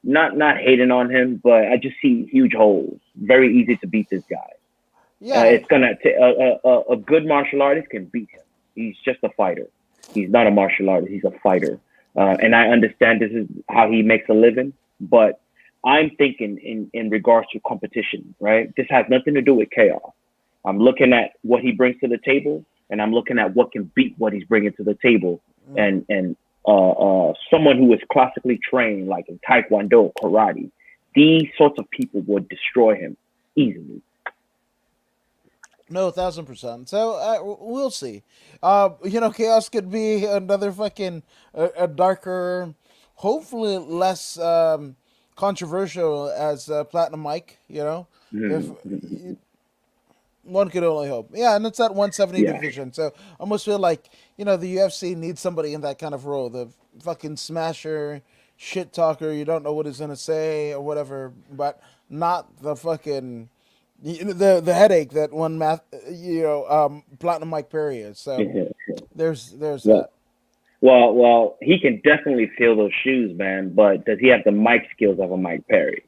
Not hating on him, but I just see huge holes. Very easy to beat this guy. Yeah, it's gonna a good martial artist can beat him. He's just a fighter. He's not a martial artist. He's a fighter. And I understand this is how he makes a living, but I'm thinking in regards to competition, right? This has nothing to do with Chaos. I'm looking at what he brings to the table, and I'm looking at what can beat what he's bringing to the table. And someone who is classically trained, like in Taekwondo, karate, these sorts of people would destroy him easily. No, 1,000%. So we'll see. Chaos could be another fucking a darker, hopefully less controversial as Platinum Mike. If Mhm. one could only hope. Yeah, and it's that 170 Yeah. division. So I almost feel like the UFC needs somebody in that kind of role. The fucking smasher, shit talker. You don't know what he's gonna say or whatever, but not the fucking the headache that one Platinum Mike Perry is. So there's Well, that. well, he can definitely fill those shoes, man. But does he have the mic skills of a Mike Perry?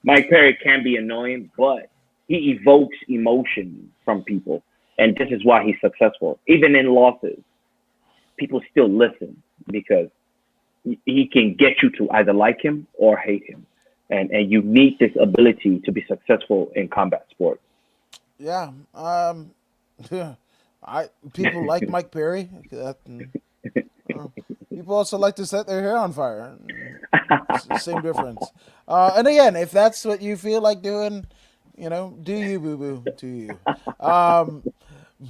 Mike Perry can be annoying, but he evokes emotion from people, and this is why he's successful. Even in losses, people still listen because he can get you to either like him or hate him, and you need this ability to be successful in combat sports. Yeah. I people like Mike Perry. People also like to set their hair on fire. Same difference. And again, if that's what you feel like doing, do you, boo boo, do you. Um,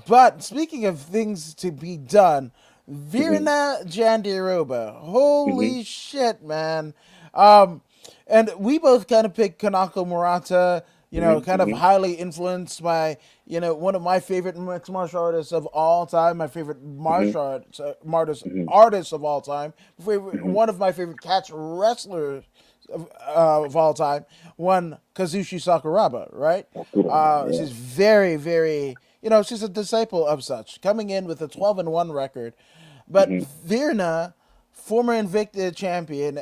but speaking of things to be done, Mhm, Virna Jandiroba. mhm, Holy shit, man. Um, and we both kind of picked Kanako Murata, mhm, kind of mhm, highly influenced by, one of my favorite mixed martial artists of all time, my favorite mhm, mhm, artists of all time, mhm. one of my favorite catch wrestlers of all time, one Kazushi Sakuraba, right? Sakuraba, yeah. She's very, very, she's a disciple of such, coming in with a 12-1 record. But Mhm, Virna, former Invicta champion,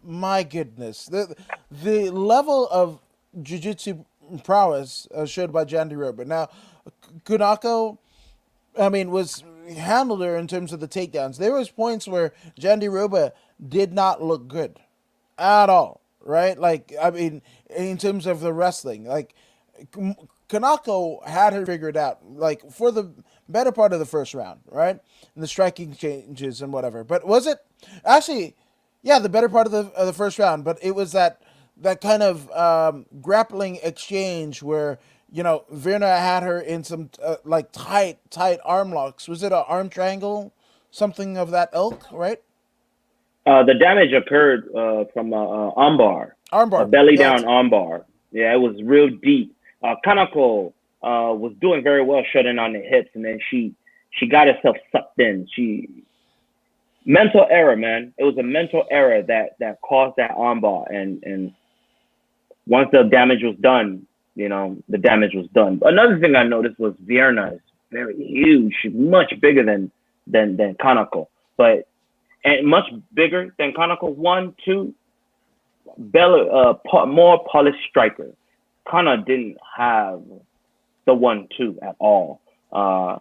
my goodness, the level of jiu-jitsu prowess showed by Jandy Rober. Now, Kunako, I mean, was handled her in terms of the takedowns. There was points where Jandy Roba did not look good at all, right? Like, I mean, in terms of the wrestling, like Kanako had her figured out, like for the better part of the first round, right? And the striking changes and whatever. But was it actually, yeah, the better part of the first round? But it was that kind of grappling exchange where Virna had her in some like tight arm locks. Was it an arm triangle, something of that ilk, right? The damage occurred from armbar, a Armbar. belly Yeah, down armbar. Yeah, it was real deep. Kanako was doing very well shutting on the hips, and then she got herself sucked in. She mental error, man. It was a mental error that caused that armbar, and once the damage was done, the damage was done. Another thing I noticed was Vierna is very huge. She's much bigger than Kanako, but and much bigger than Kanako. One, two, more polished striker. Kana didn't have the 1-2 at all. Uh,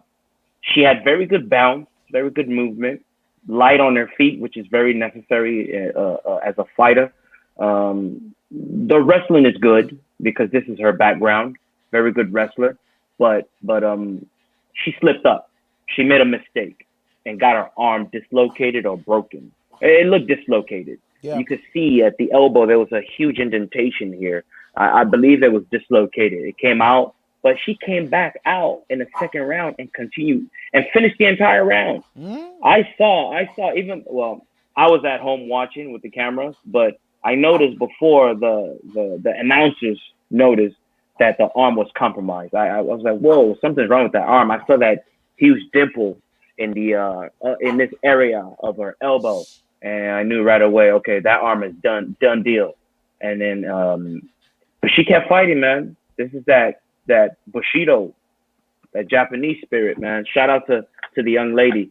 she had very good bounce, very good movement, light on her feet, which is very necessary as a fighter. The wrestling is good because this is her background. Very good wrestler, but she slipped up. She made a mistake and got her arm dislocated or broken. It looked dislocated. yeah. You could see at the elbow there was a huge indentation here. I believe it was dislocated. It came out, but she came back out in the second round and continued and finished the entire round. Mm? I saw even well, I was at home watching with the cameras, but I noticed before the announcers noticed that the arm was compromised. I was like, whoa, something's wrong with that arm. I saw that huge dimple in this area of her elbow, and I knew right away, okay, that arm is done deal. And then, but she kept fighting, man. This is that Bushido, that Japanese spirit, man. Shout out to the young lady.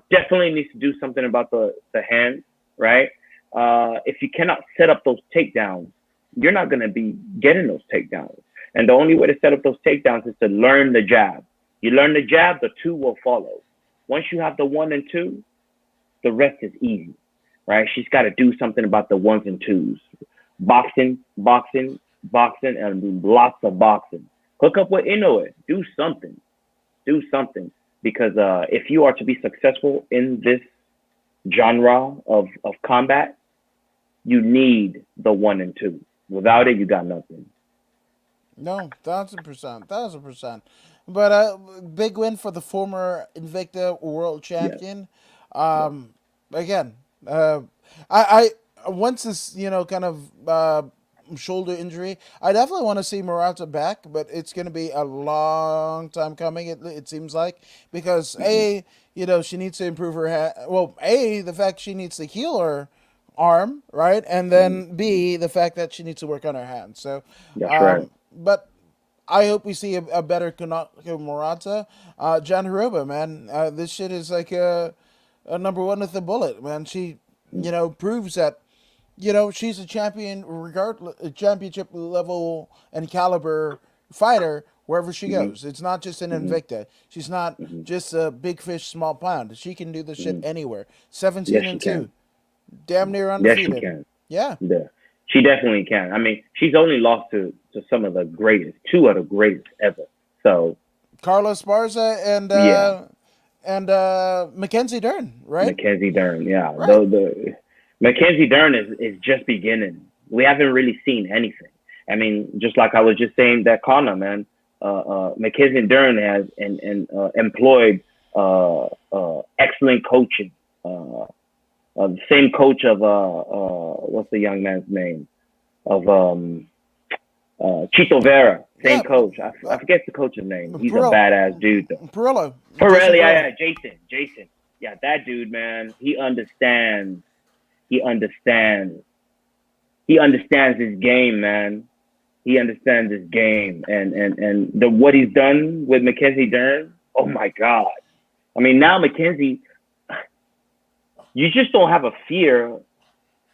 Definitely needs to do something about the hand, right? If you cannot set up those takedowns, you're not going to be getting those takedowns. And the only way to set up those takedowns is to learn the jab. You learn the jab, the two will follow. Once you have the one and two, the rest is easy, right? She's got to do something about the ones and twos. Boxing, boxing, boxing, and lots of boxing. Hook up with Inoue. Do something. Do something. Because if you are to be successful in this genre of combat, you need the one and two. Without it, you got nothing. No, 1,000%, 1,000%. But big win for the former Invicta world Yes, champion. yes. Again, I once this kind of shoulder injury, I definitely want to see Murata back, but it's going to be a long time coming. It seems like because Hmm. she needs to improve her well, the fact she needs to heal her arm, right, and Hmm. then B, the fact that she needs to work on her hands. So, That's right. but I hope we see a better Konako Morata. John Hiroba, man. This shit is like a number one with a bullet, man. She, proves that, she's a champion, regardless, a championship level and caliber fighter wherever she Hmm. goes. It's not just an Hmm. Invicta. She's not Hmm. just a big fish, small pond. She can do this shit Hmm. anywhere. Yes, 17 she and can. 2. Damn near Yes, she undefeated. can. Yeah. Yeah, she definitely can. I mean, she's only lost to some of the greatest, two of the greatest ever. So Carlos Barza yeah, and Mackenzie Dern, right? Mackenzie Dern. Yeah, Right. the Mackenzie Dern is just beginning. We haven't really seen anything. I mean, just like I was just saying that Connor, man, Mackenzie Dern has employed excellent coaching. Uh, the same coach of what's the young man's name of Chito Vera, Yeah. same coach. I Uh, forget the coach's name. He's a Perillo. badass dude though. Perillo. Jason Pirelli, Perillo. yeah, Jason. Yeah, that dude, man. He understands. He understands. He understands his game, man. He understands his game, and the what he's done with Mackenzie Dern. Oh my God. I mean, now Mackenzie, you just don't have a fear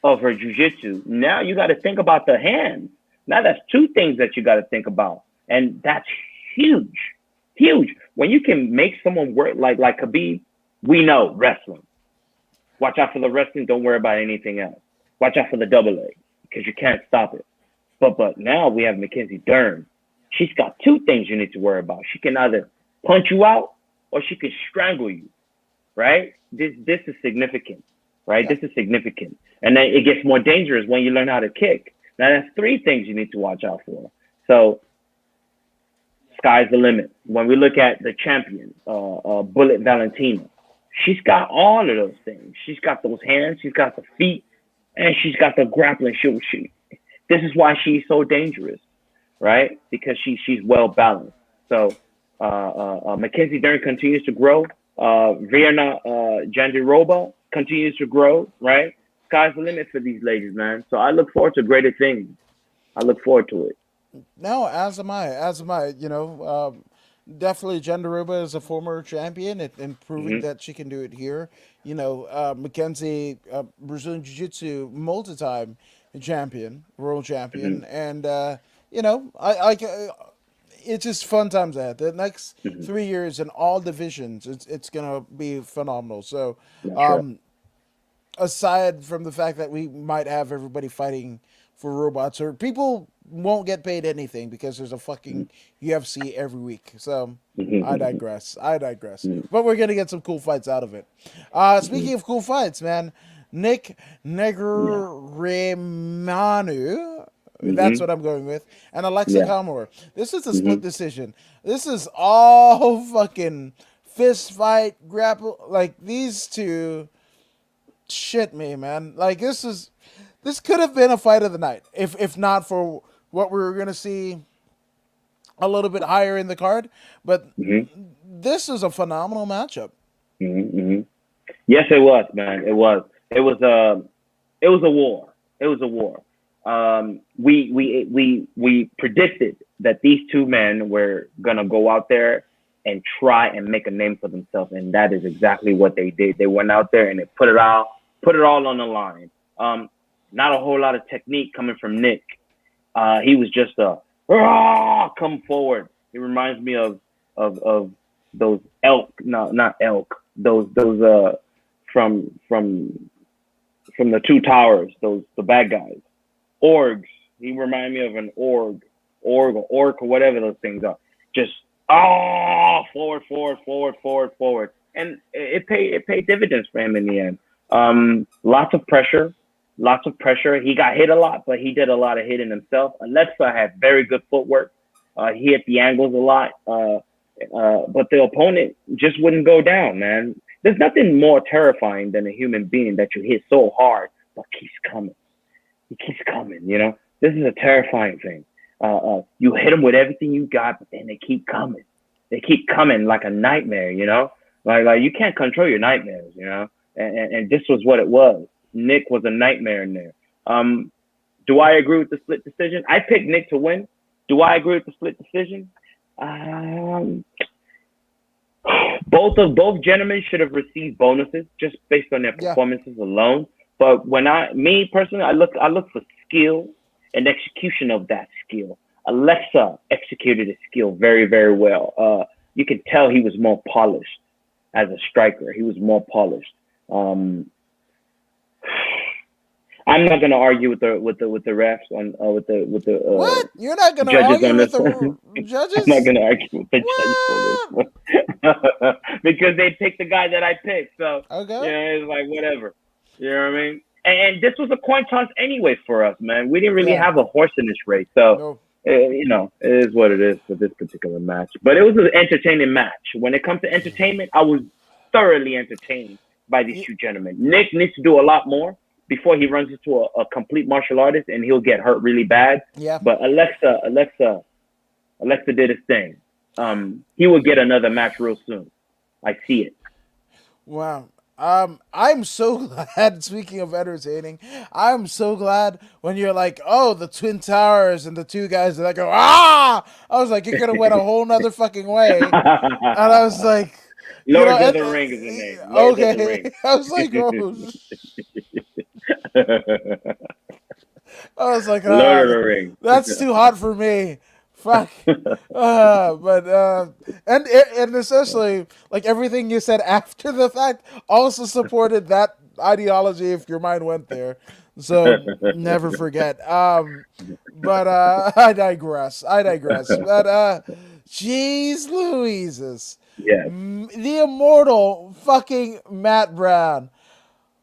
of her jujitsu. Now you got to think about the hands. Now that's two things that you got to think about, and that's huge, huge. When you can make someone work like Khabib, we know wrestling. Watch out for the wrestling. Don't worry about anything else. Watch out for the double leg because you can't stop it. But now we have Mackenzie Dern. She's got two things you need to worry about. She can either punch you out or she can strangle you, right? This is significant, right? Yeah. This is significant. And then it gets more dangerous when you learn how to kick. Now that's three things you need to watch out for. So sky's the limit. When we look at the champion, Bullet Valentina, she's got all of those things. She's got those hands, she's got the feet, and she's got the grappling. This is why she's so dangerous, right? Because she's well balanced. So Mackenzie Dern continues to grow. Vienna Jandiroba continues to grow, right? Sky's the limit for these ladies, man. So I look forward to greater things. I look forward to it. No, as am I. As am I. Definitely Jandaruba is a former champion and proving Hmm. that she can do it here. Mackenzie, Brazilian Jiu Jitsu multi time champion, world Hmm. champion. And, it's just fun times ahead. The next Hmm. 3 years in all divisions, it's going to be phenomenal. So, That's right. um, aside from the fact that we might have everybody fighting for robots, or people won't get paid anything because there's a fucking UFC every week. So I Hmm. digress. I digress. Hmm. But we're gonna get some cool fights out of it. Hmm. Speaking of cool fights, man, Nick Yeah. Negremanu. That's Hmm. what I'm going with. And Alexa Yeah. Kamor. This is a Hmm. split decision. This is all fucking fist fight, grapple. Like these two shit me, man. Like this could have been a fight of the night if not for what we were gonna see a little bit higher in the card. But Hmm. this is a phenomenal matchup. Hmm. Hmm. Yes, it was, man. It was. It was. It was a war. It was a war. We predicted that these two men were gonna go out there and try and make a name for themselves, and that is exactly what they did. They went out there and they put it all on the line. Not a whole lot of technique coming from Nick. He was just a come forward. He reminds me of those elk, no, not elk. Those from the two towers. Those the bad guys. Orgs. He reminded me of an orc or whatever those things are. Just forward, and it paid dividends for him in the end. Lots of pressure, lots of pressure. He got hit a lot, but he did a lot of hitting himself. Alexa had very good footwork. He hit the angles a lot. But the opponent just wouldn't go down, man. There's nothing more terrifying than a human being that you hit so hard but keeps coming. He keeps coming. This is a terrifying thing. You hit them with everything you got, but then they keep coming. They keep coming like a nightmare. Like you can't control your nightmares. And this was what it was. Nick was a nightmare in there. Do I agree with the split decision? I picked Nick to win. Do I agree with the split decision? Both gentlemen should have received bonuses just based on their performances alone. But me personally, I look for skill and execution of that skill. Alexa executed his skill very, very well. You could tell he was more polished as a striker. He was more polished. I'm not going to argue with the refs with the what? You're not going to argue with the judges? I'm not going to argue with the judges for this because they picked the guy that I picked. So okay. It's like whatever. You know what I mean? And this was a coin toss anyway for us, man. We didn't really have a horse in this race, so it is what it is for this particular match. But it was an entertaining match. When it comes to entertainment, I was thoroughly entertained by these two gentlemen. Nick needs to do a lot more before he runs into a complete martial artist and he'll get hurt really bad. Yeah. But Alexa did his thing. He will get another match real soon. I see it. Wow. I'm so glad, speaking of entertaining, I'm so glad when you're like, oh, the Twin Towers and the two guys that go, ah! I was like, it could have went a whole nother fucking way. And I was like, Lord of the Ring is the name. Lord of the Ring. I was like, Lord of the Ring. That's too hot for me. Fuck. And essentially, like everything you said after the fact also supported that ideology if your mind went there. So never forget. But I digress. But jeez Louises. Yeah. The immortal fucking Matt Brown.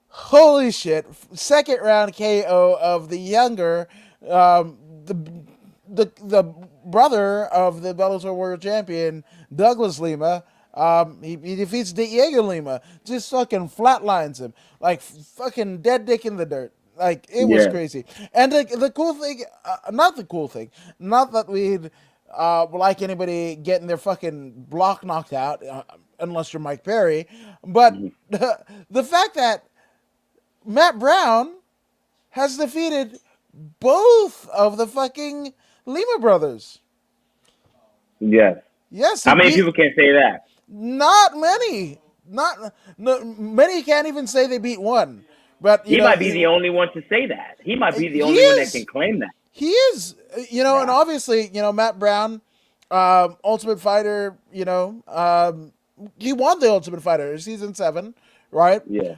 Holy shit. Second round KO of the younger the brother of the Bellator World Champion, Douglas Lima. He defeats Diego Lima. Just fucking flatlines him. Like fucking dead dick in the dirt. Like, it was crazy. And the cool thing, not that we'd like anybody getting their fucking block knocked out, unless you're Mike Perry, but the fact that Matt Brown has defeated both of the fucking Lima brothers. Yes. How many people can say that? Not many. Many can't even say they beat one. But he might be the only one to say that. He might be the only one that can claim that. He is. And obviously, Matt Brown, Ultimate Fighter, he won the Ultimate Fighter season 7, right? Yeah.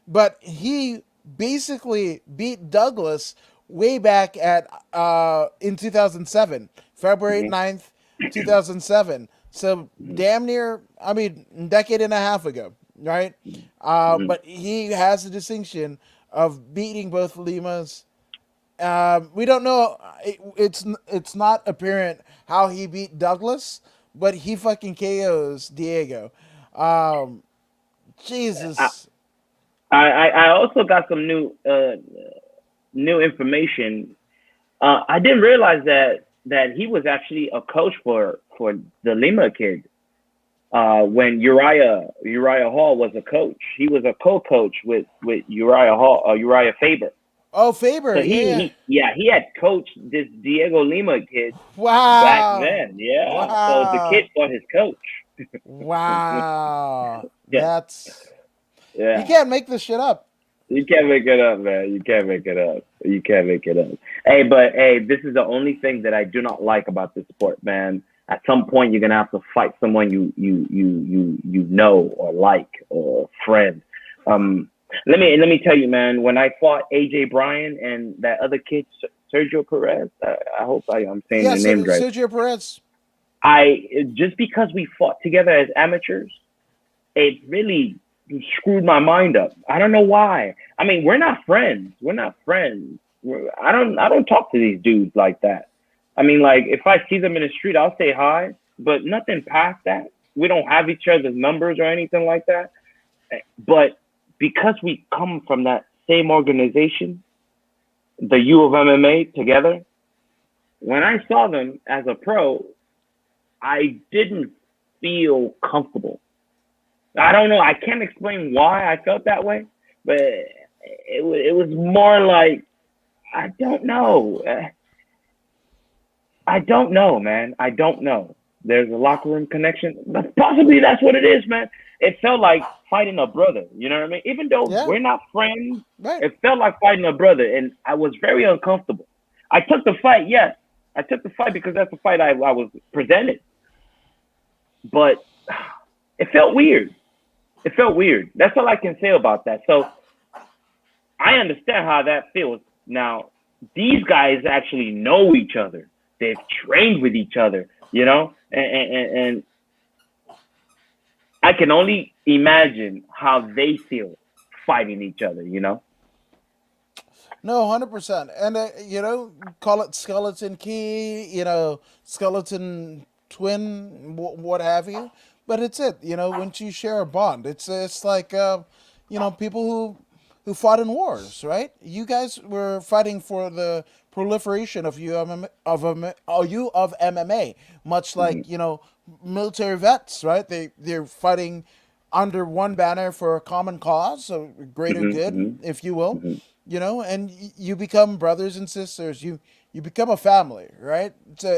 But he basically beat Douglas way back in 2007, February 9th, 2007. So damn near, a decade and a half ago, right? But he has the distinction of beating both Limas. We don't know. It's not apparent how he beat Douglas, but he fucking KOs Diego. Jesus. I also got some new information. I didn't realize that he was actually a coach for the Lima kid. When Uriah Hall was a coach, he was a co-coach with Uriah Faber. Oh, Faber. So he had coached this Diego Lima kid back then. Yeah. Wow. So the kid was his coach. Wow. Yeah. You can't make this shit up. You can't make it up, man. You can't make it up. Hey, this is the only thing that I do not like about this sport, man. At some point, you're gonna have to fight someone you know or like or friend. Let me tell you, man. When I fought AJ Bryan and that other kid, Sergio Perez, I hope I'm saying the name right. Sergio Perez. Just because we fought together as amateurs, it really screwed my mind up. I don't know why. We're not friends. I don't talk to these dudes like that. If I see them in the street, I'll say hi. but nothing past that. We don't have each other's numbers or anything like that. But because we come from that same organization, the U of MMA together, when I saw them as a pro, I didn't feel comfortable. I don't know. I can't explain why I felt that way, but it was more like I don't know. I don't know, man. I don't know. There's a locker room connection. But possibly that's what it is, man. It felt like fighting a brother. You know what I mean? Even though Yeah, we're not friends, right. it felt like fighting a brother, and I was very uncomfortable. I took the fight, yes. I took the fight because that's the fight I was presented. But it felt weird. It felt weird. That's all I can say about that. So I understand how that feels. Now, these guys actually know each other. They've trained with each other, you know, and I can only imagine how they feel fighting each other, you know. No, 100%. And you know, call it skeleton key, you know, skeleton twin, what have you. But it's it, you know. Once you share a bond, it's like you know, people who fought in wars, right? You guys were fighting for the proliferation of you of MMA, much Mm-hmm, like, you know, military vets, right? They're fighting under one banner for a common cause, a greater mm-hmm, good, if you will, mm-hmm, you know, and you become brothers and sisters. You become a family, right?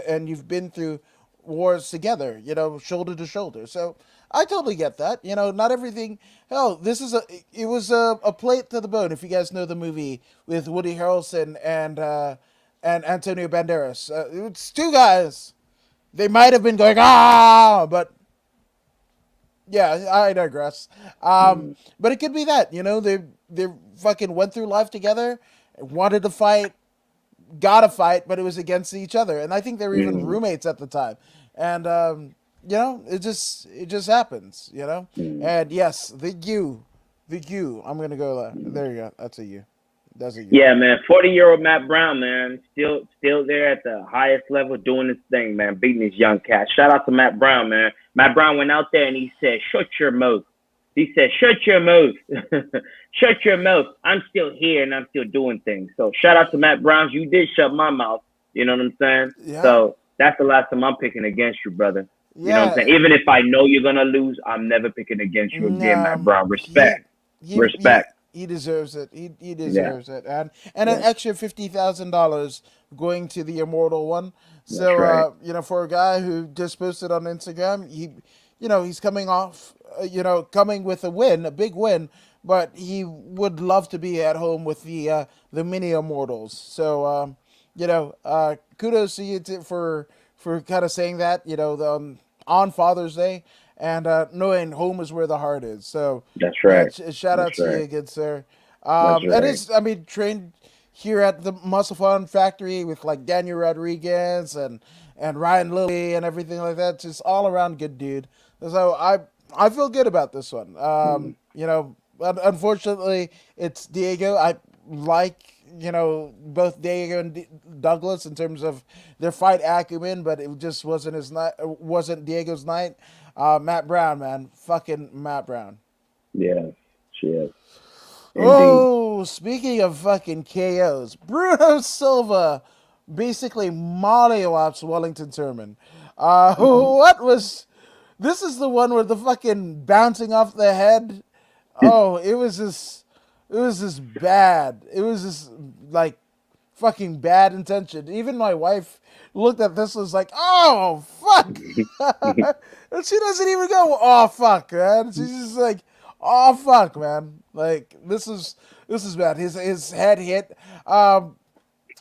And you've been through wars together, you know, shoulder to shoulder. So I totally get that. You know, not everything. Hell, this is it was a plate to the bone. If you guys know the movie with Woody Harrelson and Antonio Banderas, it's two guys. They might have been going but yeah, I digress. mm-hmm, But it could be that, you know, they fucking went through life together, wanted to fight, got to fight, but it was against each other, and I think they were even mm-hmm, roommates at the time, and you know, it just happens, you know, mm-hmm. and yes, the U. I'm gonna go there. There you go. That's a U. That's a U. Yeah, man. 40-year-old Matt Brown, man, still there at the highest level doing his thing, man, beating his young cat. Shout out to Matt Brown, man. Matt Brown went out there and he said, "Shut your mouth." He said, "Shut your mouth, shut your mouth. I'm still here and I'm still doing things." So shout out to Matt Brown. You did shut my mouth. You know what I'm saying? Yeah, So that's the last time I'm picking against you, brother. You know what I'm saying? yeah. Even if I know you're gonna lose, I'm never picking against you again, Matt Brown. He Respect, he he respect. he deserves it. He Yeah, deserves it, and an yeah. extra $50,000 going to the immortal one. That's So right. you know, for a guy who just posted on Instagram, you know, he's coming off, you know, coming with a win, a big win, but he would love to be at home with the mini immortals. So you know, kudos to you for kind of saying that. You know, on Father's Day, and knowing home is where the heart is. So, That's yeah, right. shout That's out to right. you, good sir. That's And right. it's, I mean, trained here at the Muscle Fun Factory with like Daniel Rodriguez and Ryan Lilly and everything like that. Just all around good dude. So I feel good about this one. Mm. You know, unfortunately, it's Diego. I like, you know, both Diego and Douglas in terms of their fight acumen, but it just wasn't his night. Wasn't Diego's night. Matt Brown, man, fucking Matt Brown. Yes, she is. Indeed. Oh, speaking of fucking KOs, Bruno Silva basically mollywops Wellington Turman. Mm-hmm. What was? This is the one where the fucking bouncing off the head. Oh, it was just bad. It was just like fucking bad intention. Even my wife looked at this and was like, "Oh fuck," and she doesn't even go, "Oh fuck," man. She's just like, "Oh fuck, man." Like this is bad. His head hit.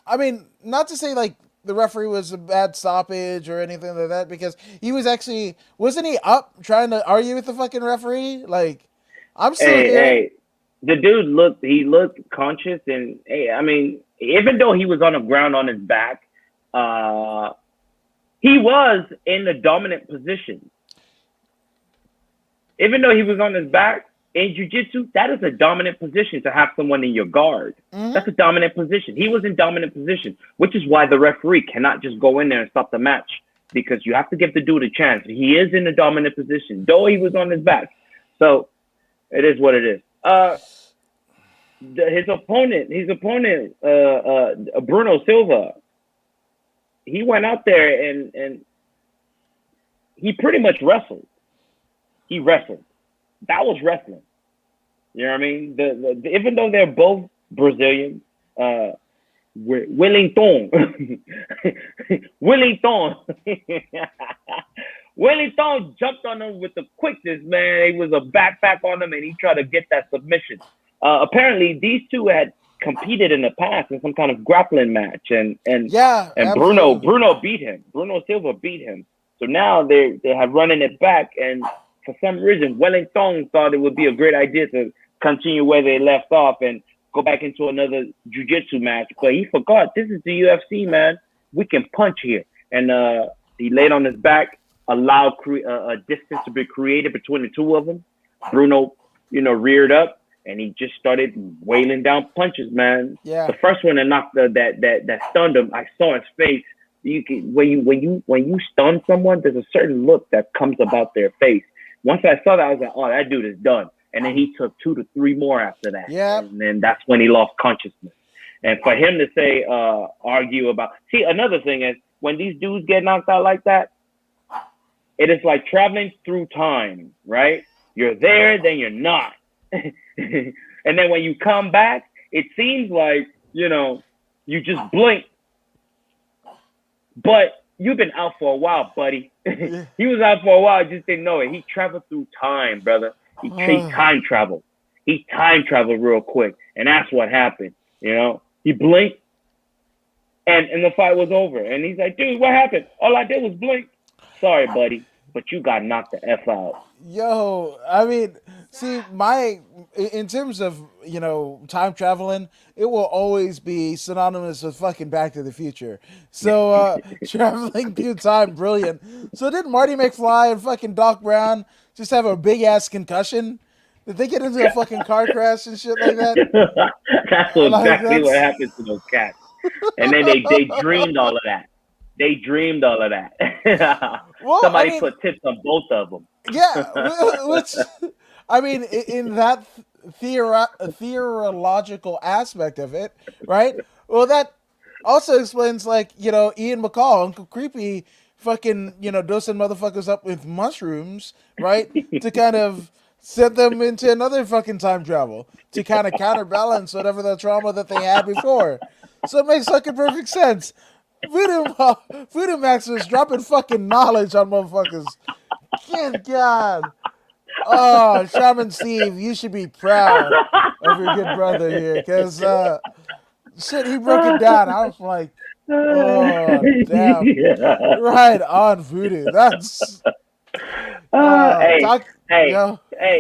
I mean, not to say like the referee was a bad stoppage or anything like that, because he was actually, wasn't he up trying to argue with the fucking referee? Like, I'm still Hey, here. hey, the dude looked. He looked conscious, and hey, I mean, even though he was on the ground on his back, uh, he was in the dominant position. Even though he was on his back in jiu-jitsu, that is a dominant position to have someone in your guard. Hmm. That's a dominant position. He was in dominant position, which is why the referee cannot just go in there and stop the match. because you have to give the dude a chance. He is in a dominant position, though he was on his back. So it is what it is. His opponent, Bruno Silva, he went out there and he pretty much wrestled. He wrestled. That was wrestling. You know what I mean? Even though they're both Brazilians, Wellington, Wellington, Wellington jumped on him with the quickness, man. He was a backpack on him, and he tried to get that submission. Apparently, these two had competed in the past in some kind of grappling match, and Bruno beat him. Bruno Silva beat him. So now they have running it back, and for some reason, Wellington thought it would be a great idea to continue where they left off and go back into another jiu-jitsu match. But he forgot, this is the UFC, man. We can punch here. And he laid on his back, allowed a distance to be created between the two of them. Bruno, reared up, and he just started wailing down punches, man. Yeah. The first one that knocked that stunned him, I saw his face. When you stun someone, there's a certain look that comes about their face. Once I saw that, I was like, oh, that dude is done. And then he took 2 to 3 more after that. Yeah. And then that's when he lost consciousness. And for him to say, argue about, see, another thing is when these dudes get knocked out like that, it is like traveling through time, right? You're there, then you're not. And then when you come back, it seems like, you just blink. But you've been out for a while, buddy. He was out for a while, just didn't know it. He traveled through time, brother. He time traveled. He time traveled real quick. And that's what happened. He blinked and the fight was over. And he's like, dude, what happened? All I did was blink. Sorry, buddy, but you got knocked the F out. Yo, I mean, see, in terms of, time traveling, it will always be synonymous with fucking Back to the Future. So, traveling through time, brilliant. So didn't Marty McFly and fucking Doc Brown just have a big-ass concussion? Did they get into a fucking car crash and shit like that? That's exactly what happened to those cats. And then they dreamed all of that. They dreamed all of that. Well, somebody put tips on both of them. Yeah, which, I mean, in that theological aspect of it, right? Well, that also explains, like, Ian McCall, Uncle Creepy, fucking, dosing motherfuckers up with mushrooms, right? To kind of set them into another fucking time travel to kind of counterbalance whatever the trauma that they had before. So it makes fucking perfect sense. Voodoo Max was dropping fucking knowledge on motherfuckers. Good God. Oh, Shaman Steve, you should be proud of your good brother here. Because, shit, he broke it down. I was like, oh, damn. Yeah. Right on, Voodoo. That's... Hey,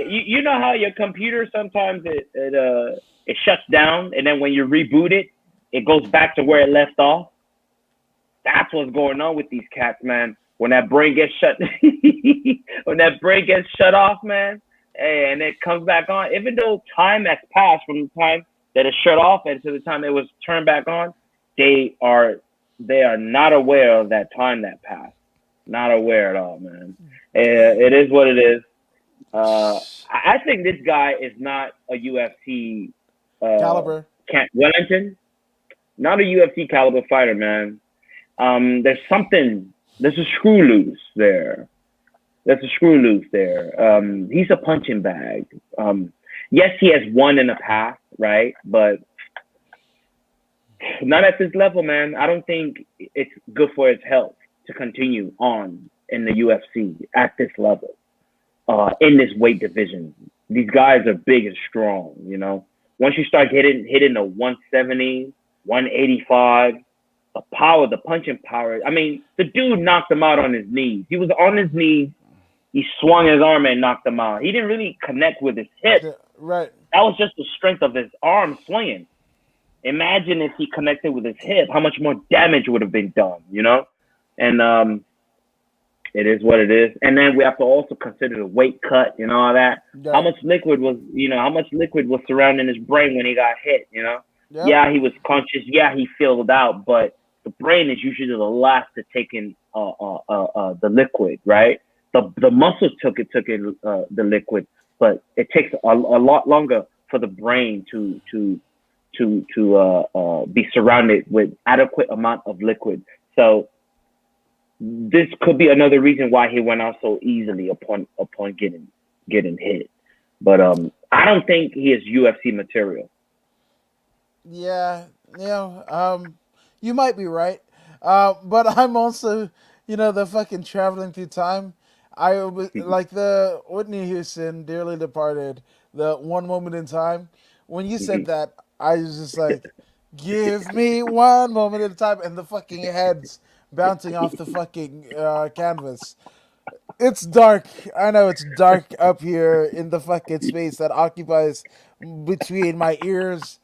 you know how your computer sometimes it shuts down, and then when you reboot it, it goes back to where it left off? That's what's going on with these cats, man. When that brain gets shut off, man, and it comes back on, even though time has passed from the time that it shut off and to the time it was turned back on, they are not aware of that time that passed. Not aware at all, man. It is what it is. I think this guy is not a UFC caliber. Wellington, not a UFC caliber fighter, man. There's a screw loose there. He's a punching bag. Yes, he has won in the past, right? But not at this level, man. I don't think it's good for his health to continue on in the UFC at this level, in this weight division. These guys are big and strong, Once you start hitting the 170, 185, the punching power. I mean, the dude knocked him out on his knees. He was on his knees. He swung his arm and knocked him out. He didn't really connect with his hip. Right. That was just the strength of his arm swinging. Imagine if he connected with his hip, how much more damage would have been done, And it is what it is. And then we have to also consider the weight cut and all that. Yeah. How much liquid was surrounding his brain when he got hit, Yeah, he was conscious. Yeah, he filled out, but the brain is usually the last to take in the liquid, right? The muscles took in the liquid, but it takes a lot longer for the brain to be surrounded with adequate amount of liquid. So this could be another reason why he went out so easily upon getting hit. But I don't think he is UFC material. Yeah, you know, you might be right. But I'm also, the fucking traveling through time. Like the Whitney Houston, dearly departed, the one moment in time. When you said that, I was just like, give me one moment at a time, and the fucking heads bouncing off the fucking canvas. It's dark. I know it's dark up here in the fucking space that occupies between my ears,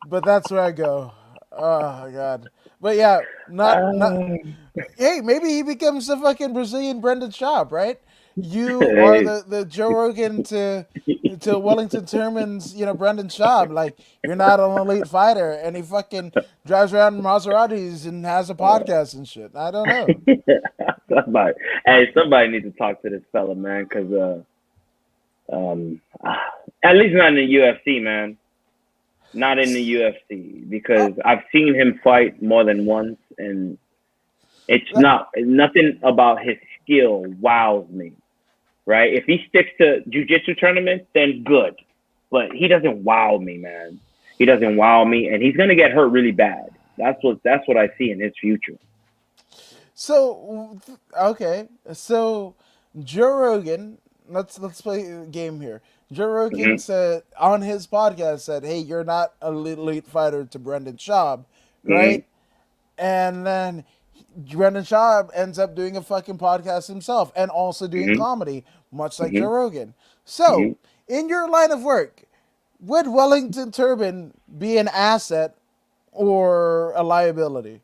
but that's where I go. Oh god. But yeah, not. Hey, maybe he becomes the fucking Brazilian Brendan Schaub, right? You are Hey, the Joe Rogan to Wellington Turman's, Brendan Schaub. Like you're not an elite fighter, and he fucking drives around in Maseratis and has a podcast and shit. I don't know. somebody, somebody needs to talk to this fella, man, because um, at least not in the UFC, man. Not in the UFC Uh, because I've seen him fight more than once, and it's that, nothing about his skill wows me. Right? If he sticks to jujitsu tournaments, then good. But he doesn't wow me, man. He doesn't wow me, and he's gonna get hurt really bad. That's what I see in his future. So okay, so Joe Rogan. Let's play a game here. Joe Rogan Hmm. said on his podcast said, "Hey, you're not a elite fighter to Brendan Schaub, Hmm. right?" And then Brendan Schaub ends up doing a fucking podcast himself and also doing Hmm. comedy, much like Hmm. Joe Rogan. Hmm. So, in your line of work, would Wellington Turbin be an asset or a liability?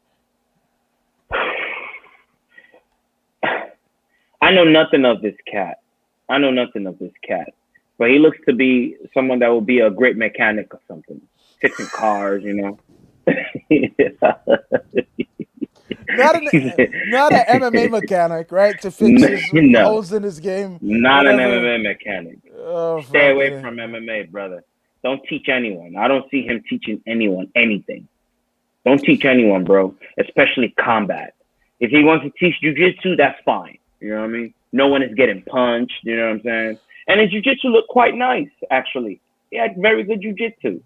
I know nothing of this cat. I know nothing of this cat. But he looks to be someone that will be a great mechanic or something, fixing cars, you know. Not an not an MMA mechanic, right? To fix his No, holes in his game, not an whatever. MMA mechanic. Oh Stay fuck away it. from MMA, brother. Don't teach anyone. I don't see him teaching anyone anything. Don't teach anyone, bro, especially combat. If he wants to teach jujitsu, that's fine. You know what I mean? No one is getting punched. You know what I'm saying? And his jujitsu looked quite nice, actually. He had very good jujitsu.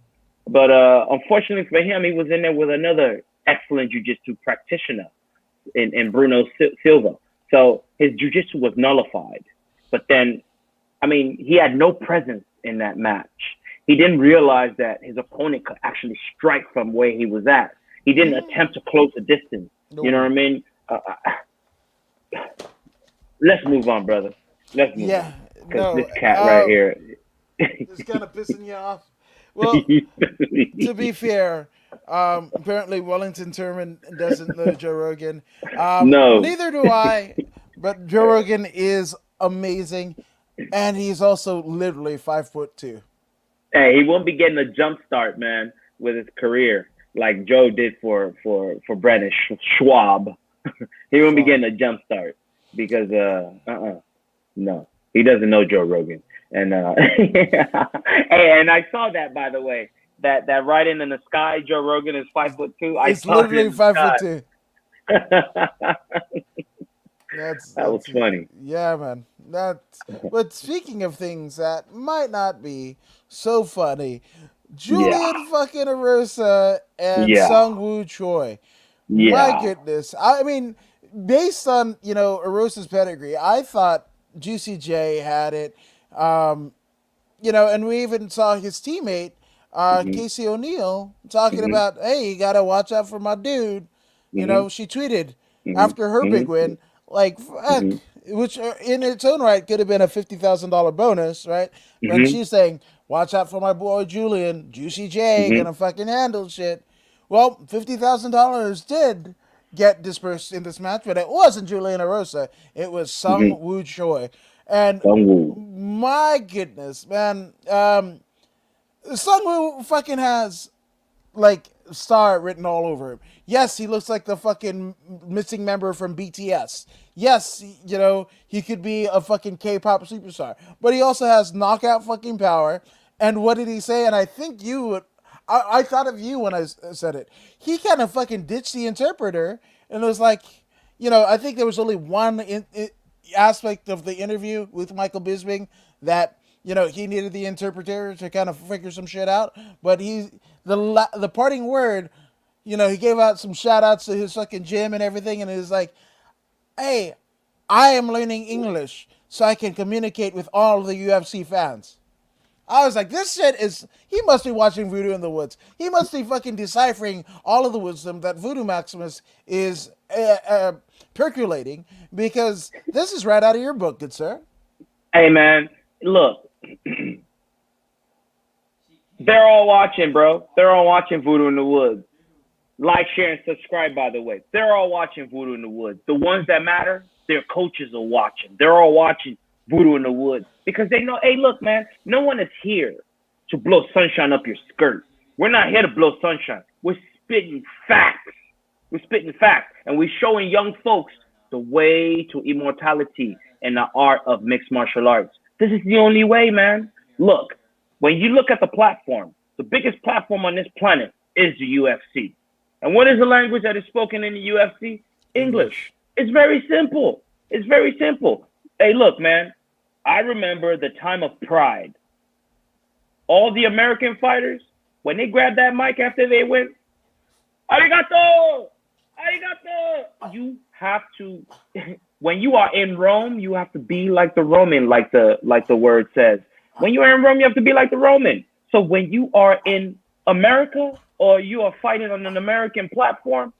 But unfortunately for him, he was in there with another excellent jujitsu practitioner in Bruno Silva. So his jujitsu was nullified. But then, I mean, he had no presence in that match. He didn't realize that his opponent could actually strike from where he was at. He didn't attempt to close the distance. You know No. what I mean? Let's move on, brother. Let's move Yeah. on because this No. cat right here. It's kind of pissing you off. Well, to be fair, apparently Wellington Turman doesn't know Joe Rogan. No, Neither do I. But Joe Rogan is amazing, and he's also literally 5'2". hey, he won't be getting a jump start, man, with his career like Joe did for Brandon Schwab. He won't be Schwab. getting a jump start because no, he doesn't know Joe Rogan. And hey, and I saw that, by the way, that writing in the sky, Joe Rogan is 5'2". I It's saw it literally in 5'2". the sky. That was That's funny. yeah, man. That's but speaking of things that might not be so funny, Yeah, Julian fucking Arosa and yeah, Sung Woo Choi. My yeah. goodness. I mean, based on, Arosa's pedigree, I thought Juicy J had it. Um, and we even saw his teammate, Hmm. Casey O'Neill, talking Hmm. about, hey, you gotta watch out for my dude. Hmm. She tweeted Hmm. after her big Hmm. win, like, fuck, Hmm. which in its own right could have been a $50,000 bonus, right? When Hmm. she's saying, watch out for my boy Julian, Juicy J, Hmm. gonna fucking handle shit. Well, $50,000 did get dispersed in this match, but it wasn't Julian Arosa. It was Hmm. Sung Woo Choi. And Dongwoo. my goodness, man. Sungwoo fucking has like star written all over him. Yes, he looks like the fucking missing member from BTS. Yes, he could be a fucking K-pop superstar, but he also has knockout fucking power. And what did he say? And I think I thought of you when I said it. He kind of fucking ditched the interpreter, and it was like, I think there was only one aspect of the interview with Michael Bisping that he needed the interpreter to kind of figure some shit out. But the parting word, he gave out some shout outs to his fucking gym and everything, and it was like, hey, I am learning English so I can communicate with all the UFC fans. I was like, this shit is. He must be watching Voodoo in the Woods. He must be fucking deciphering all of the wisdom that Voodoo Maximus is percolating, because this is right out of your book, good sir. Hey, man, look, they're all watching, bro. They're all watching Voodoo in the Woods. Like, share, and subscribe, by the way. They're all watching Voodoo in the Woods. The ones that matter, their coaches are watching. They're all watching Voodoo in the Woods because they know, hey, look, man, no one is here to blow sunshine up your skirt. We're not here to blow sunshine. We're spitting facts. We're spitting facts. And we're showing young folks the way to immortality and the art of mixed martial arts. This is the only way, man. Look, when you look at the platform, the biggest platform on this planet is the UFC. And what is the language that is spoken in the UFC? English. It's very simple. It's very simple. Hey, look, man, I remember the time of pride. All the American fighters, when they grabbed that mic after they went, arigato, arigato. You have to, when you are in Rome, you have to be like the Roman, like the word says. When you are in Rome, you have to be like the Roman. So when you are in America, or you are fighting on an American platform,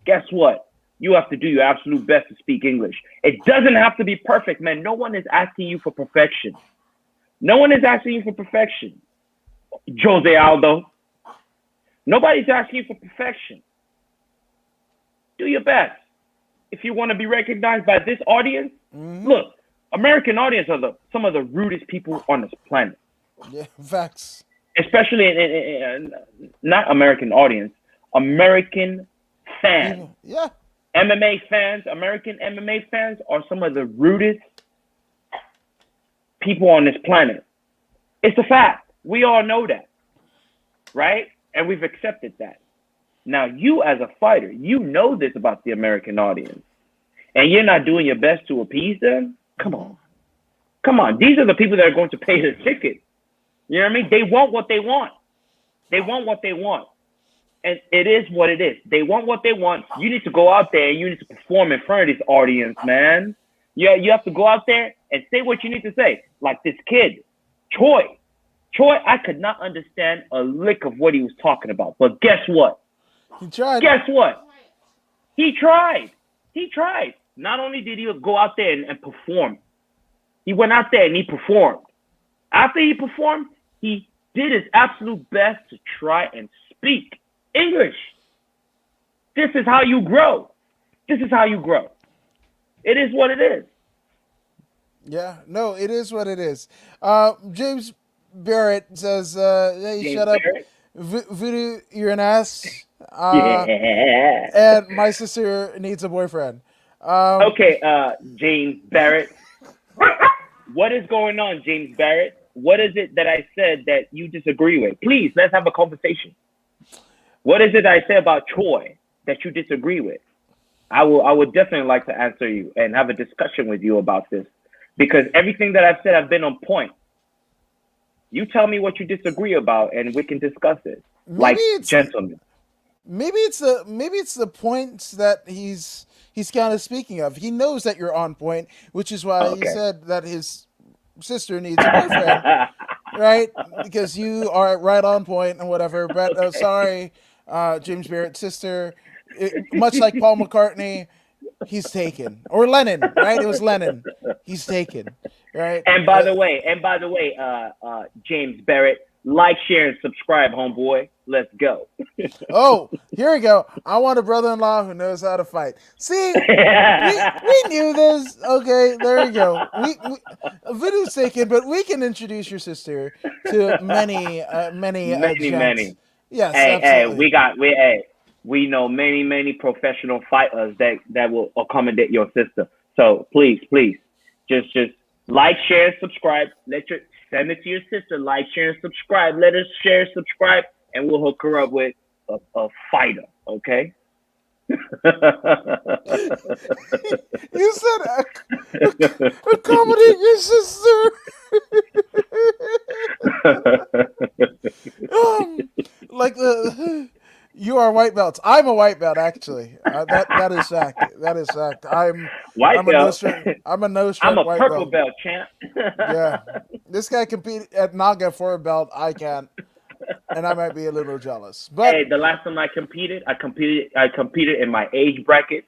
guess what? You have to do your absolute best to speak English. It doesn't have to be perfect, man. No one is asking you for perfection. No one is asking you for perfection. Jose Aldo. Nobody's asking you for perfection. Do your best. If you want to be recognized by this audience, look, American audience are some of the rudest people on this planet. Yeah, facts. Especially in not American audience, American fans. Yeah. MMA fans, American MMA fans are some of the rudest people on this planet. It's a fact. We all know that, right? And we've accepted that. Now, you as a fighter, you know this about the American audience, and you're not doing your best to appease them? Come on. Come on. These are the people that are going to pay the ticket. You know what I mean? They want what they want. They want what they want. And it is what it is. They want what they want. You need to go out there and you need to perform in front of this audience, man. Yeah, you have to go out there and say what you need to say. Like this kid, Choi. Choi, I could not understand a lick of what he was talking about. But guess what? He tried. Guess what? He tried. He tried. Not only did he go out there and perform, he went out there and he performed. After he performed, he did his absolute best to try and speak English. This is how you grow. This is how you grow. It is what it is. Yeah, no, it is what it is. James Barrett says, hey, James shut up. Barrett? Voodoo, you're an ass. Yeah. And my sister needs a boyfriend. Okay, James Barrett. What is going on, James Barrett? What is it that I said that you disagree with? Please, let's have a conversation. What is it I say about Troy that you disagree with? I would definitely like to answer you and have a discussion with you about this, because everything that I've said, I've been on point. You tell me what you disagree about, and we can discuss it like gentlemen. Maybe it's the points that he's kind of speaking of. He knows that you're on point, which is why he said that his sister needs a boyfriend, right? Because you are right on point and whatever. But sorry, James Barrett's sister, much like Paul McCartney, he's taken. Or Lennon, right? It was Lennon. He's taken, right? And by the way, James Barrett, like, share, and subscribe, homeboy. Let's go. Oh, here we go. I want a brother-in-law who knows how to fight. See, we knew this. Okay, there you go. We Voodoo's taken, but we can introduce your sister to many. Yes, Hey, absolutely. we know many professional fighters that will accommodate your sister. So please, just like, share, subscribe. Send it to your sister. Like, share, and subscribe. Let us share, subscribe, and we'll hook her up with a fighter. Okay. You said accommodate your sister. um, like the you are white belts. I'm a white belt actually. That is fact. That is fact. White belt. I'm a no I'm strike a white purple belt. belt champ. Yeah, this guy competed at Naga for a belt. I can't, and I might be a little jealous. But Hey, the last time I competed in my age bracket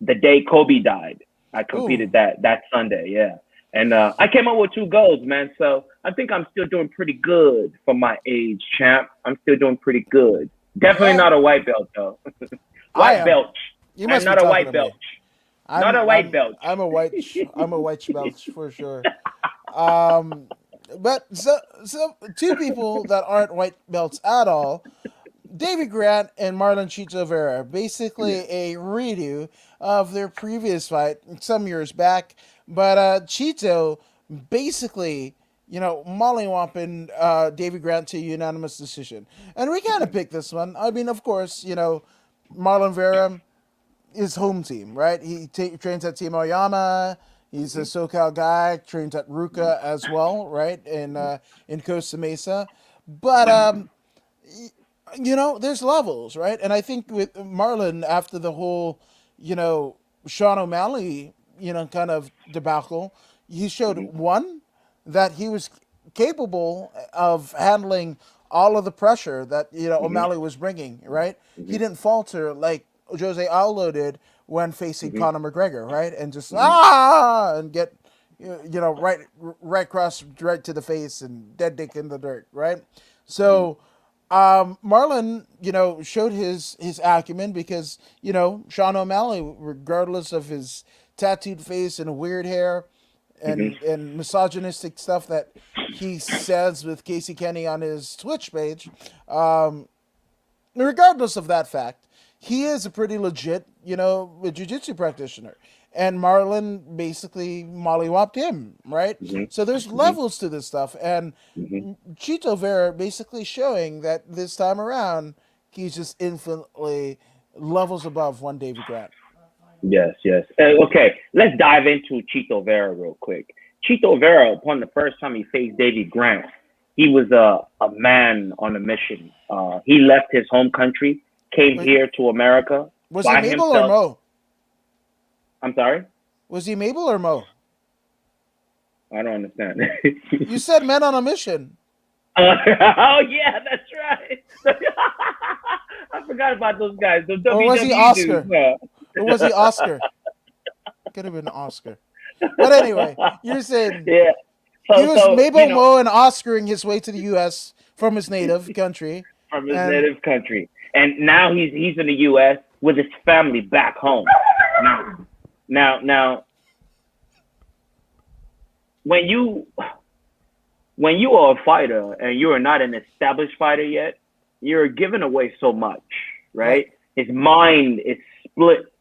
the day Kobe died. I ooh, competed that Sunday, yeah. And I came up with 2 goals, man. So I think I'm still doing pretty good for my age, champ. I'm still doing pretty good. Definitely yeah, not a white belt though. I White am. belt. You I'm must be not a talking white to belt. me. Not a white belt. I'm a white belt for sure. Um, but so two people that aren't white belts at all, Davy Grant and Marlon Chito Vera, basically Yeah. a redo of their previous fight some years back. But Chito basically, mollywomping Davy Grant to a unanimous decision. And we kind of picked this one. I mean, of course, Marlon Vera, his home team, right? He trains at Team Oyama. He's a Mm-hmm. SoCal guy. Trains at Ruka as well, right? In Costa Mesa, but there's levels, right? And I think with Marlon after the whole, Sean O'Malley, kind of debacle, he showed Mm-hmm. one that he was capable of handling all of the pressure that Mm-hmm. O'Malley was bringing, right? He Mm-hmm. didn't falter like Jose Aldo did when facing Mm-hmm. Conor McGregor, right? And just Mm-hmm. and get right across right to the face and dead dick in the dirt, right? Mm-hmm. So Marlon, showed his acumen because Sean O'Malley, regardless of his tattooed face and weird hair, Mm-hmm. and misogynistic stuff that he says with Casey Kenny on his Twitch page, regardless of that fact, he is a pretty legit, a jiu-jitsu practitioner. And Marlon basically mollywopped him, right? So there's Mm-hmm. levels to this stuff. And Mm-hmm. Chito Vera basically showing that this time around, he's just infinitely levels above one Davy Grant. Yes. Okay, let's dive into Chito Vera real quick. Chito Vera, upon the first time he faced Davy Grant, he was a man on a mission. He left his home country, came Wait, here to America was he by Mabel or himself. Mo? I'm sorry, Was he Mabel or Mo? I don't understand. You said men on a mission. Oh yeah, that's right. I forgot about those guys, the Or was he WWE dudes. Oscar? Or was he Oscar? Could have been Oscar. But anyway, you're saying Yeah. he So was so Mabel Mo and Oscaring his way to the U.S. from his native country, from his and native country, and now he's in the U.S. with his family back home. Now, when you when you are a fighter and you are not an established fighter yet, you're giving away so much, right, right? His mind is split.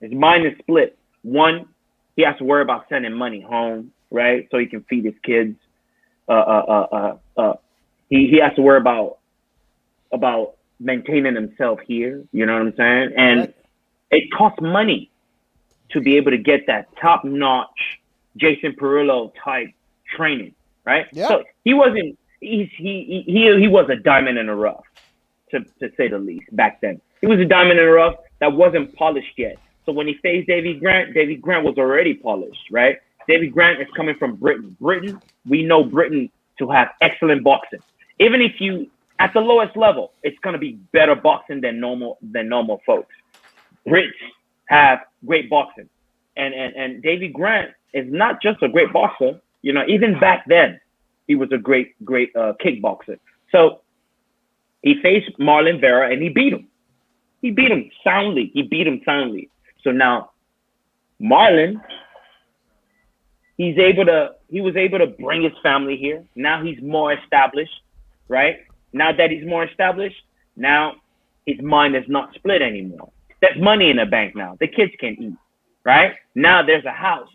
His mind is split. One, he has to worry about sending money home, right, so he can feed his kids. Uh, uh, uh, uh, uh. He has to worry about maintaining himself here. You know what I'm saying? And right, it costs money to be able to get that top notch Jason Perillo type training, right? yeah, So he wasn't. He was a diamond in the rough, to say the least. Back then, he was a diamond in the rough that wasn't polished yet. So when he faced Davy Grant was already polished, right? Davy Grant is coming from Britain. We know Britain to have excellent boxing. Even if you at the lowest level, it's gonna be better boxing than normal folks. Brits have great boxing, and Davy Grant is not just a great boxer. Even back then, he was a great kickboxer. So he faced Marlon Vera and he beat him. He beat him soundly. So now Marlon, he was able to bring his family here. Now he's more established, right? Now that he's more established, now his mind is not split anymore. There's money in the bank now. The kids can eat, right? Now there's a house.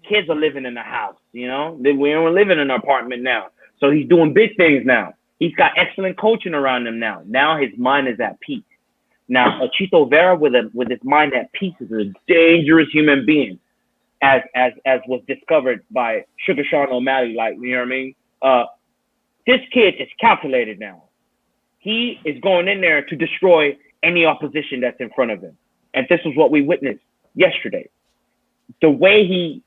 Kids are living in a house, you know? We don't live in an apartment now. So he's doing big things now. He's got excellent coaching around him now. Now his mind is at peace. Now, a Chito Vera with his mind at peace is a dangerous human being, as was discovered by Sugar Sean O'Malley. Like, you know what I mean? This kid is calculated now. He is going in there to destroy any opposition that's in front of him. And this is what we witnessed yesterday. The way he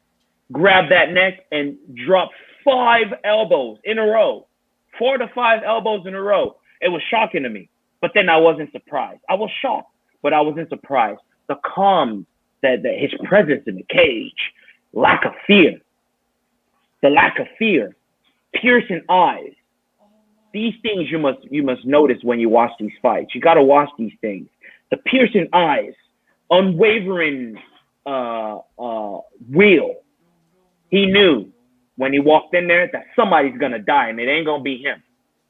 grabbed that neck and dropped 5 elbows in a row, 4 to 5 elbows in a row. It was shocking to me. But then I wasn't surprised. I was shocked, but I wasn't surprised. The calm, that his presence in the cage, lack of fear, piercing eyes. These things you must notice when you watch these fights. You got to watch these things. The piercing eyes, unwavering will. He knew when he walked in there that somebody's gonna die, and it ain't gonna be him.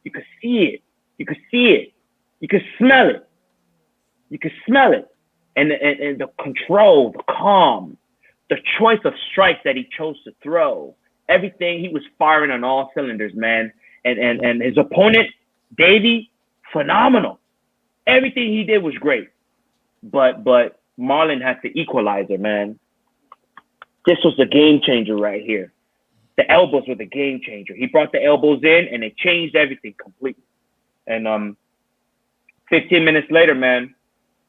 You could see it. You could see it. You could smell it. You could smell it. And the control, the calm, the choice of strikes that he chose to throw, everything, he was firing on all cylinders, man. And his opponent, Davey, phenomenal. Everything he did was great. But Marlon has the equalizer, man. This was the game changer right here. The elbows were the game changer. He brought the elbows in, and it changed everything completely. And 15 minutes later, man,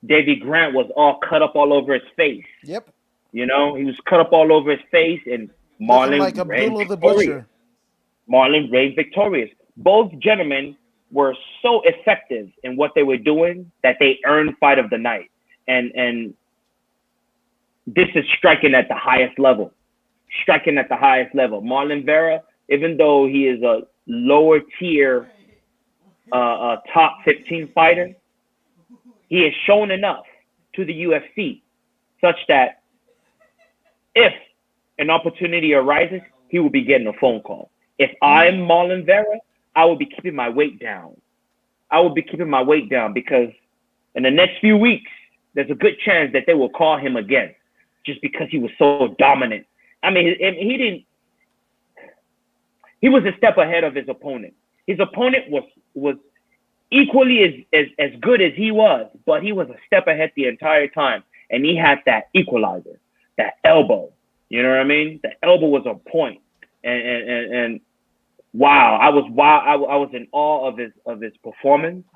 Davey Grant was all cut up all over his face. Yep. You know, he was cut up all over his face, and Marlon like Abdullah the Butcher. Marlon reigned victorious. Both gentlemen were so effective in what they were doing that they earned fight of the night. And this is striking at the highest level. Striking at the highest level. Marlon Vera, even though he is a lower tier top 15 fighter, he has shown enough to the UFC such that if an opportunity arises, he will be getting a phone call. If I'm Marlon Vera, I will be keeping my weight down. I will be keeping my weight down because in the next few weeks, there's a good chance that they will call him again just because he was so dominant. I mean, he was a step ahead of his opponent. His opponent was equally as good as he was, but he was a step ahead the entire time. And he had that equalizer, that elbow. You know what I mean? The elbow was on point. And wow, I was in awe of his performance.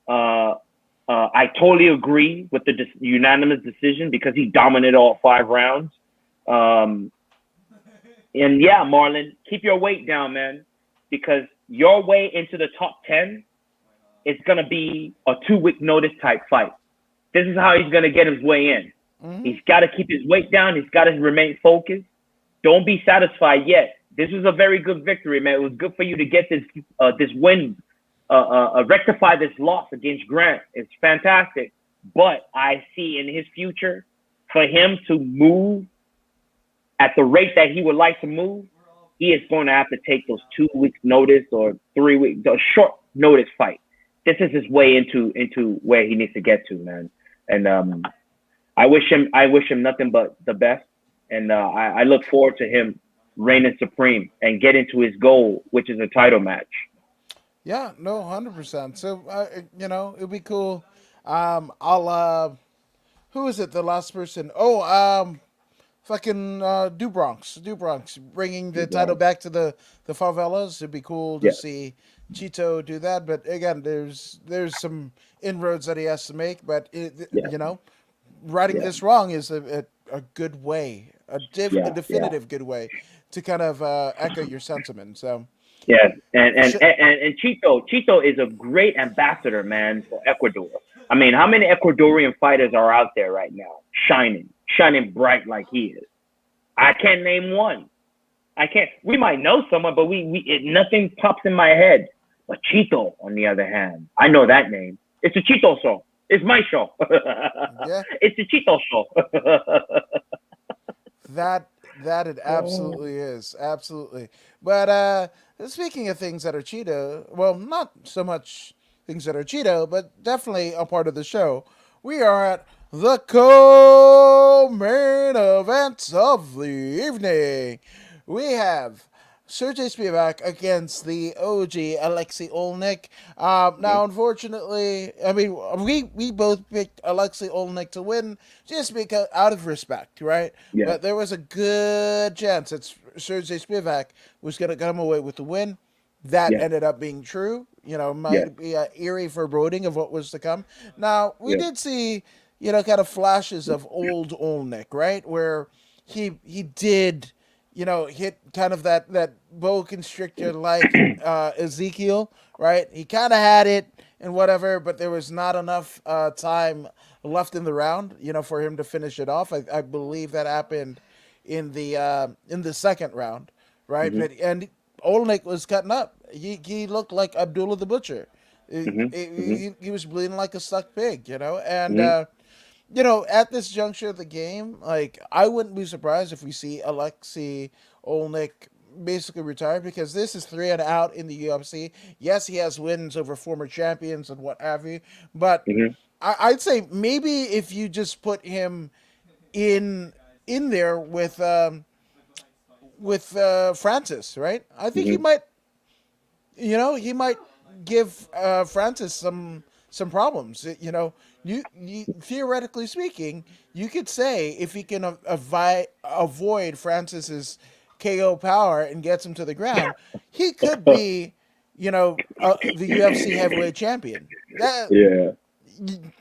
I totally agree with the unanimous decision because he dominated all 5 rounds. And yeah, Marlon, keep your weight down, man, because your way into the top 10 is going to be a 2-week notice type fight. This is how he's going to get his way in. Mm-hmm. He's got to keep his weight down. He's got to remain focused. Don't be satisfied yet. This was a very good victory, man. It was good for you to get this win, rectify this loss against Grant. It's fantastic. But I see in his future, for him to move at the rate that he would like to move, he is going to have to take those 2 weeks notice or 3 weeks, a short notice fight. This is his way into where he needs to get to, man. And I wish him nothing but the best. And I look forward to him reigning supreme and getting to his goal, which is a title match. Yeah, no, 100%. So it'd be cool. I'll who is it? The last person? Oh, fucking Do Bronx, bringing the title back to the favelas. It'd be cool to see Chito do that. But again, there's some inroads that he has to make. But righting this wrong is a good way, a definitive good way to kind of echo your sentiment. So yeah, and Chito is a great ambassador, man, for Ecuador. I mean, how many Ecuadorian fighters are out there right now, shining bright like he is? I can't name one. I can't. We might know someone, but nothing pops in my head. But Chito, on the other hand, I know that name. It's a Chito show. It's my show. Yeah. It's a Chito show. That it Oh. absolutely is. Absolutely. But speaking of things that are Cheeto, well, not so much things that are Cheeto, but definitely a part of the show. We are at the co-main event of the evening. We have Sergey Spivak against the OG Alexei Olnik. Mhm. Now, unfortunately, I mean, we both picked Alexei Olnik to win just because out of respect, right? Yeah. But there was a good chance that Sergey Spivak was going to come away with the win. That Yeah. ended up being true. You know, Yeah. might be an eerie foreboding of what was to come. Now, we Yeah. did see, kind of flashes of old Olnick, right? Where he did, hit kind of that boa constrictor like Ezekiel, right? He kind of had it and whatever, but there was not enough time left in the round, for him to finish it off. I believe that happened in the second round, right? Mhm. And Olnick was cutting up. He looked like Abdullah the Butcher. Mhm. Mhm. He was bleeding like a stuck pig, and Mhm. at this juncture of the game, like I wouldn't be surprised if we see Alexei Olnick basically retire because this is three and out in the UFC. Yes, he has wins over former champions and what have you, but Mhm. I'd say maybe if you just put him in in there with Francis, right? I think he Mhm. might, he might give Francis some problems. You theoretically speaking, you could say if he can avoid Francis's KO power and gets him to the ground, he could be, the UFC heavyweight champion. That Yeah.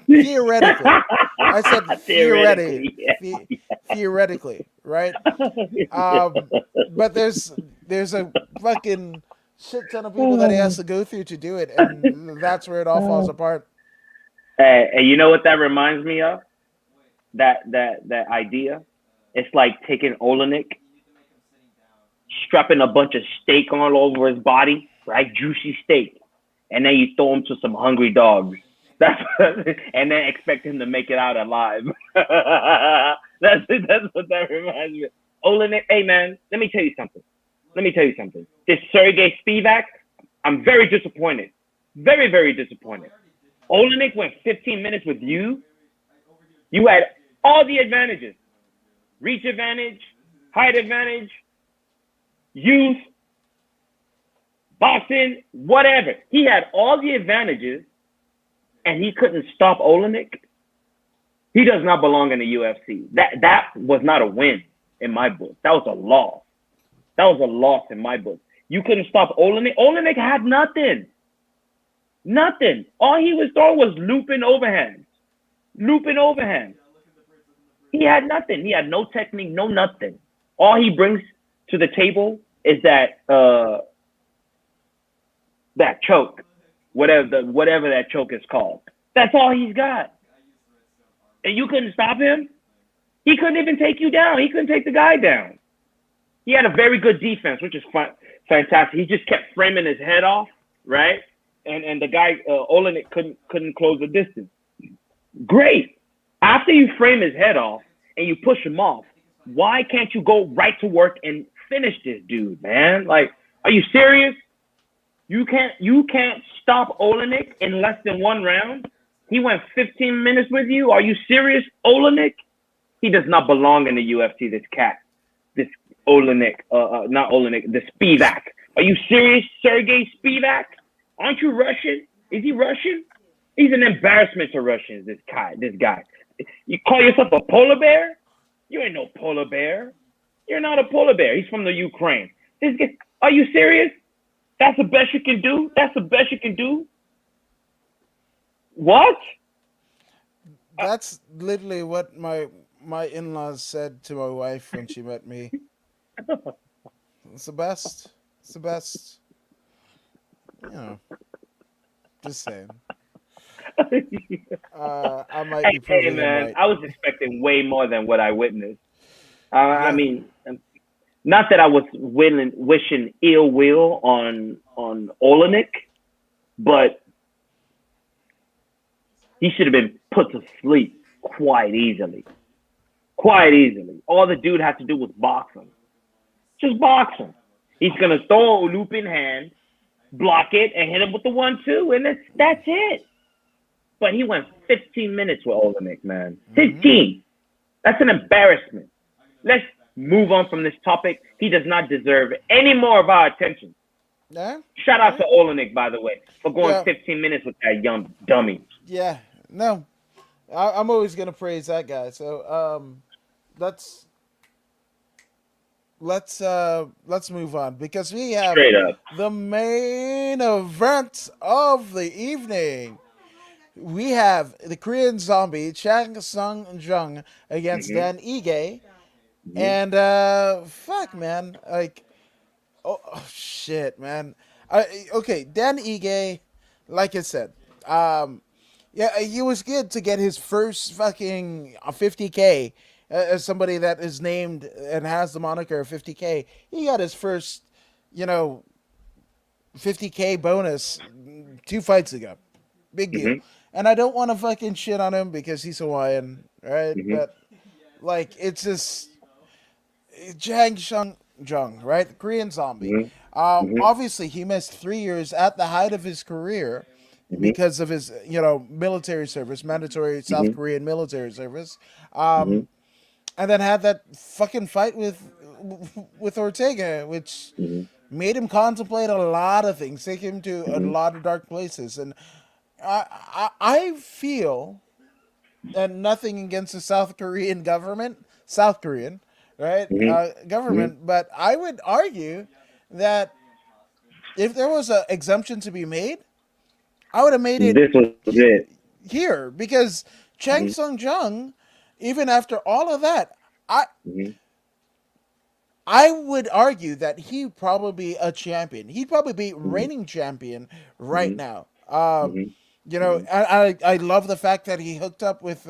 theoretically, I said Theoretically, yeah. theoretically, right? But there's a fucking shit ton of people that he has to go through to do it, and that's where it all falls apart. And you know what that reminds me of? That idea. It's like taking Olenek, strapping a bunch of steak all over his body, right? Juicy steak, and then you throw him to some hungry dogs. That's and then expect him to make it out alive. That's what that reminds me of. Olenek, hey man, let me tell you something. Let me tell you something. This Sergey Spivak, I'm very disappointed. Very, very disappointed. Olenek went 15 minutes with you. You had all the advantages: reach advantage, height advantage, youth, boxing, whatever. He had all the advantages, and he couldn't stop Olenek. He does not belong in the UFC. That was not a win in my book. That was a loss. That was a loss in my book. You couldn't stop Olenek. Olenek had nothing. Nothing. All he was throwing was looping overhands. Looping overhands. He had nothing. He had no technique, no nothing. All he brings to the table is that choke, whatever that choke is called. That's all he's got. And you couldn't stop him. He couldn't even take you down. He couldn't take the guy down. He had a very good defense, which is fantastic. He just kept framing his head off, right? And the guy Olenek couldn't close the distance. Great. After you frame his head off and you push him off, why can't you go right to work and finish this dude, man? Like, are you serious? You can't stop Olenek in less than one round. He went 15 minutes with you. Are you serious, Olenek? He does not belong in the UFC. This cat, this Olenek, not Olenek, the Spivak. Are you serious, Sergey Spivak? Aren't you Russian? Is he Russian? He's an embarrassment to Russians. This guy. You call yourself a polar bear? You ain't no polar bear. You're not a polar bear. He's from the Ukraine. This guy, are you serious? That's the best you can do? That's the best you can do? What? That's literally what my in-laws said to my wife when she met me. It's the best. It's the best. You know, just saying. I might be Hey proving them man, right. I was expecting way more than what I witnessed. I Yeah, mean, not that I was wishing ill will on Olenek, but he should have been put to sleep quite easily. quite easily. All the dude had to do was box him. Just box him. He's gonna throw a loop in hand, block it, and hit him with the 1-2, and that's it. But he went 15 minutes with Olenek, man. 15. That's an embarrassment. Let's move on from this topic. He does not deserve any more of our attention. Yeah. Shout out to Olenek, by the way, for going Yeah. 15 minutes with that young dummy. Yeah. No. I'm always gonna praise that guy. So let's let's move on because we have Straight up. the main event of the evening. We have the Korean Zombie Chang Sung Jung against Mm-hmm. Dan Ige, Mm-hmm. and fuck man, like shit man. Okay, Dan Ige, like I said, yeah, he was good to get his first fucking 50K. As somebody that is named and has the moniker 50K, he got his first, you know, 50K bonus 2 fights ago. Big deal. Mm-hmm. And I don't want to fucking shit on him because he's Hawaiian, right? Mm-hmm. But like, it's just Jang Shung Jung, right? The Korean Zombie. Mm-hmm. Obviously, he missed 3 years at the height of his career Mm-hmm. because of his, military service, mandatory South Mm-hmm. Korean military service. Mm-hmm. And then had that fucking fight with Ortega, which Mm-hmm. made him contemplate a lot of things, take him to a Mm-hmm. lot of dark places. And I feel, and nothing against the South Korean government, South Korean, right, Mm-hmm. government, but I would argue that if there was an exemption to be made, I would have made it This was it. here because Chang Mm-hmm. Sung Jung, even after all of that, I Mm-hmm. I would argue that he'd probably be a champion. He'd probably be Mm-hmm. reigning champion right Mm-hmm. now. Mm-hmm. I love the fact that he hooked up with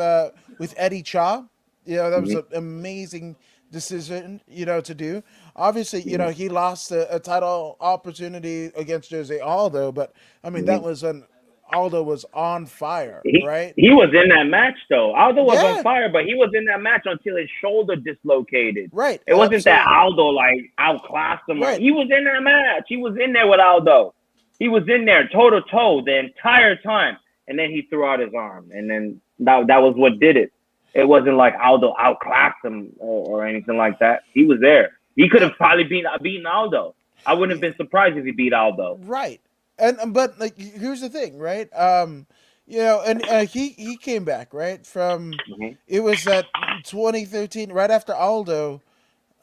Eddie Cha. That was Mm-hmm. an amazing decision, to do. Obviously, Mm-hmm. he lost a title opportunity against Jose Aldo, but I mean that Mm-hmm. was when Aldo was on fire, He right? he was in that match though. Aldo was on Yeah, fire, but he was in that match until his shoulder dislocated. right, It wasn't that absolutely, Aldo like outclassed him. right. He was in that match. He was in there with Aldo. He was in there toe to toe the entire time, and then he threw out his arm, and then that was what did it. It wasn't like Aldo outclassed him or anything like that. He was there. He could No, have probably beaten Aldo. I wouldn't have been surprised if he beat Aldo. right. And but like here's the thing, right? And he came back, right? From Mm-hmm. it was at 2013 right after Aldo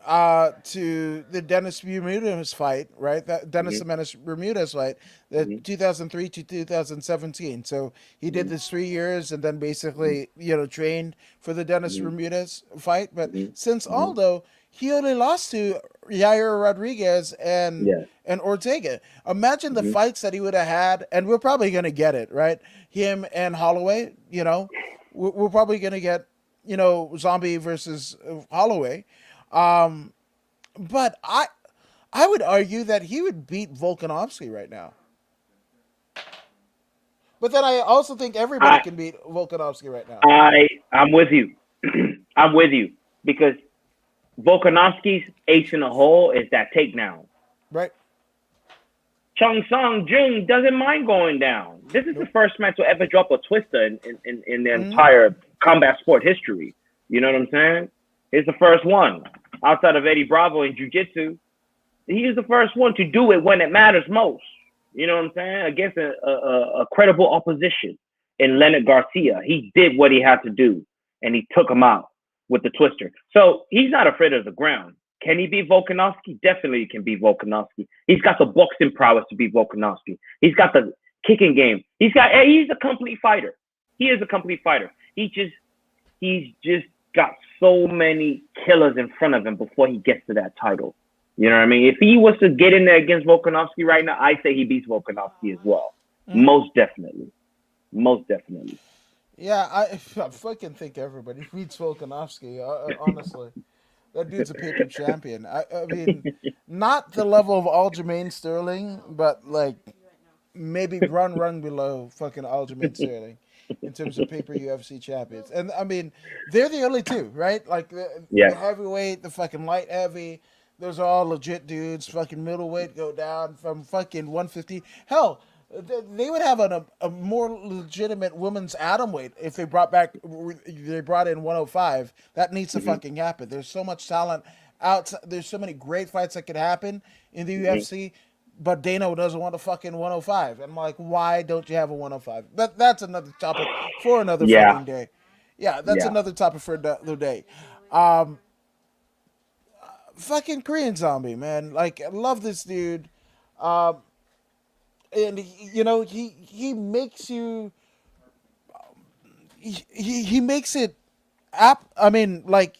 to the Dennis Bermudez fight, right? That Dennis Mm-hmm. the Menace Bermudez fight, the Mm-hmm. 2003 to 2017. So he did Mm-hmm. this 3 years and then basically, trained for the Dennis Mm-hmm. Bermudez fight. But Mm-hmm. since Mm-hmm. Aldo, he only lost to Yair Rodriguez Yeah. and Ortega. Imagine the Mm-hmm. fights that he would have had, and we're probably gonna get it, right? Him and Holloway, we're probably gonna get, Zombie versus Holloway. Um, but I would argue that he would beat Volkanovski right now. But then I also think everybody I can beat Volkanovski right now, I'm with you. I'm with you because Volkanovski's ace in the hole is that takedown. right? Chung Sung Jung doesn't mind going down. This is the Nope. first man to ever drop a twister in the Mm-hmm. entire combat sport history. You know what I'm saying? He's the first one outside of Eddie Bravo in jiu-jitsu. He is the first one to do it when it matters most. You know what I'm saying? Against a credible opposition in Leonard Garcia. He did what he had to do, and he took him out with the twister. So he's not afraid of the ground. Can he beat Volkanovski? Definitely can beat Volkanovski. He's got the boxing prowess to beat Volkanovski. He's got the kicking game. He's a complete fighter. He is a complete fighter. He's just got so many killers in front of him before he gets to that title. You know what I mean? If he was to get in there against Volkanovski right now, I say he beats Volkanovski as well. Mm-hmm. Most definitely. Most definitely. Yeah, I fucking think everybody beats Volkanovski. Honestly, that dude's a paper champion. I mean, not the level of Aljamain Sterling, but like maybe run below fucking Aljamain Sterling. in terms of paper UFC champions. And I mean, they're the only two, right? Like Yeah. the heavyweight, the fucking light heavy. Those are all legit dudes. Fucking middleweight go down from fucking 150. Hell, they would have a more legitimate women's atom weight if they brought in 105. That needs to Hmm. fucking happen. There's so much talent out. There's so many great fights that could happen in the Hmm. UFC, but Dana doesn't want a fucking 105. I'm like, why don't you have a 105? But that's another topic for another Yeah. fucking day. Yeah, that's Yeah. another topic for another day. Um, Fucking Korean Zombie, man. Like, I love this dude. Um, and he makes you he makes it I mean, like,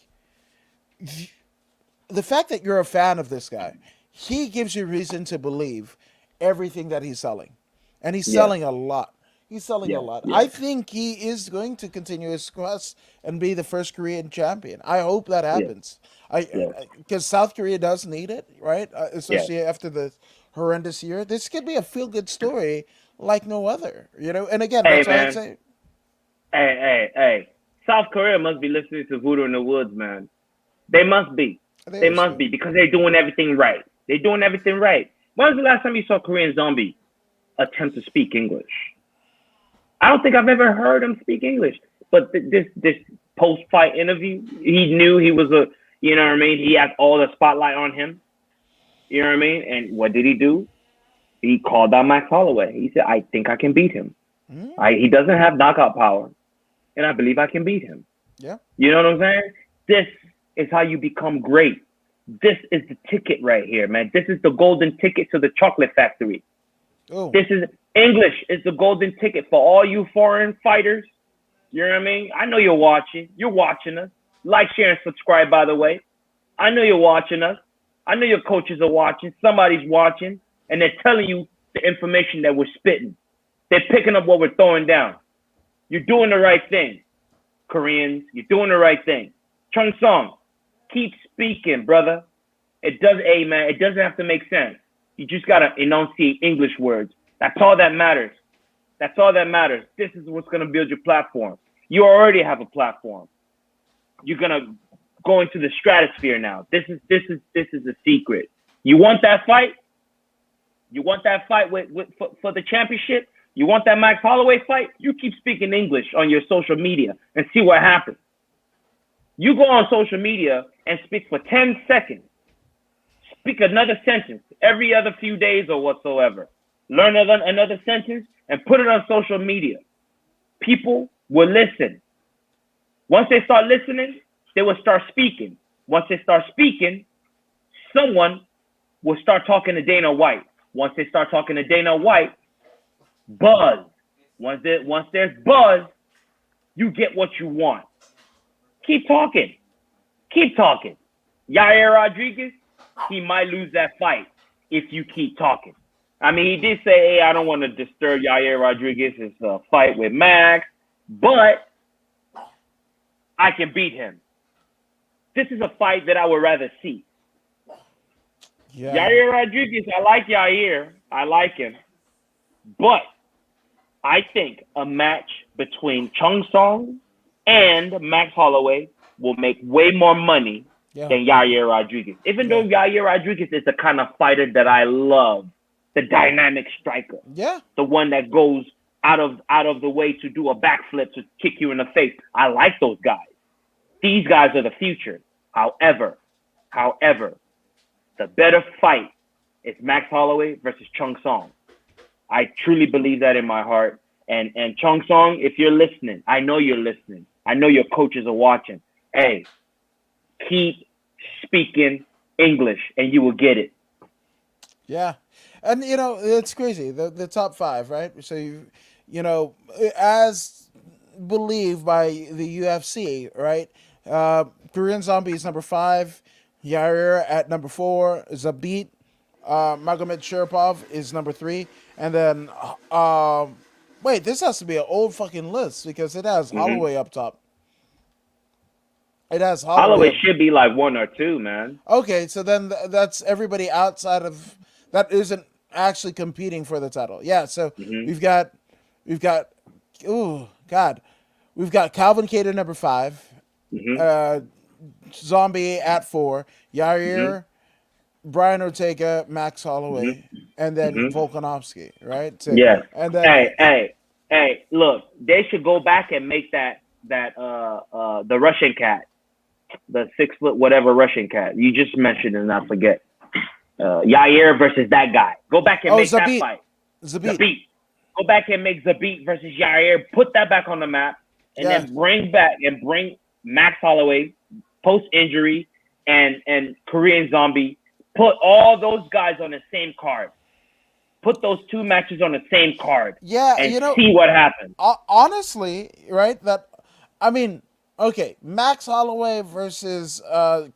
the fact that you're a fan of this guy, he gives you reason to believe everything that he's selling, and he's Yeah. selling a lot. He's selling a Yeah. lot. Yeah. I think he is going to continue his quest and be the first Korean champion. I hope that Yeah. happens. I Yeah. because South Korea does need it, right? Yeah. Especially after the horrendous year. This could be a feel good story like no other. And again, Hey that's why I man. say Hey. South Korea must be listening to Voodoo in the Woods, man. They must be. they They always must do. be because they're doing everything right. They're doing everything right. When was the last time you saw Korean Zombie attempt to speak English? I don't think I've ever heard him speak English. But this post fight interview, he knew he was a, you know what I mean. He had all the spotlight on him. You know what I mean. And what did he do? He called out Max Holloway. He said, "I think I can beat him. Mhm. He doesn't have knockout power, and I believe I can beat him." Yeah. You know what I'm saying? This is how you become great. This is the ticket right here, man. This is the golden ticket to the chocolate factory. Oh, This is English is the golden ticket for all you foreign fighters. You know what I mean? I know you're watching. You're watching us. Like, share, and subscribe, by the way. I know you're watching us. I know your coaches are watching. Somebody's watching. And they're telling you the information that we're spitting. They're picking up what we're throwing down. You're doing the right thing, Koreans. You're doing the right thing. Chung Song, keep speaking, brother. Hey, man, it doesn't have to make sense. You just got to enunciate English words. That's all that matters. That's all that matters. This is what's going to build your platform. You already have a platform. You're going to go into the stratosphere now. This is the secret. You want that fight? You want that fight for the championship? You want that Max Holloway fight? You keep speaking English on your social media and see what happens. You go on social media and speak for 10 seconds. Speak another sentence every other few days or whatsoever. Learn another sentence and put it on social media. People will listen. Once they start listening, they will start speaking. Once they start speaking, someone will start talking to Dana White. Once they start talking to Dana White, buzz. Once there's buzz, you get what you want. Keep talking. Keep talking. Yair Rodriguez, he might lose that fight if you keep talking. I mean, he did say, "Hey, I don't want to disturb Yair Rodriguez's fight with Max, but I can beat him." This is a fight that I would rather see. yeah. Yair Rodriguez, I like Yair. I like him. But I think a match between Chung Song and Max Holloway will make way more money Yeah. than Yair Rodriguez. Even though Yeah. Yair Rodriguez is the kind of fighter that I love, the dynamic striker, Yeah. the one that goes out of the way to do a backflip to kick you in the face. I like those guys. These guys are the future. However, the better fight is Max Holloway versus Chung Song. I truly believe that in my heart. And Chung Song, if you're listening, I know you're listening. I know your coaches are watching. Hey, keep speaking English and you will get it. Yeah, and it's crazy. The top five, right? So as believed by the UFC, right? Korean Zombie is number 5. Yair at number 4. Zabit, Magomed Sharapov is number 3, and then wait, this has to be an old fucking list because it has Mm-hmm. Holloway up top. It has Holloway Holloway up. should be like 1 or 2, man. Okay, so then that's everybody outside of that isn't actually competing for the title. Yeah, so Mm-hmm. we've got ooh God, we've got Calvin Cater number 5, Mm-hmm. uh, Zombie at 4, Mm-hmm. Yair, Brian Ortega, Max Holloway, Mm-hmm. and then Mm-hmm. Volkanovski, right? So, Yes. and then Hey. Look, they should go back and make that the Russian cat, the 6 foot whatever Russian cat you just mentioned, and I forget. Yair versus that guy. Go back and oh, make that Zabit, fight. Zabit, Zabit. Go back and make Zabit versus Yair. Put that back on the map, and yeah, then bring Max Holloway post injury and Korean Zombie. Put all those guys on the same card. Put those 2 matches on the same card yeah. and see what happens. Honestly, right? That, I mean, okay, Max Holloway versus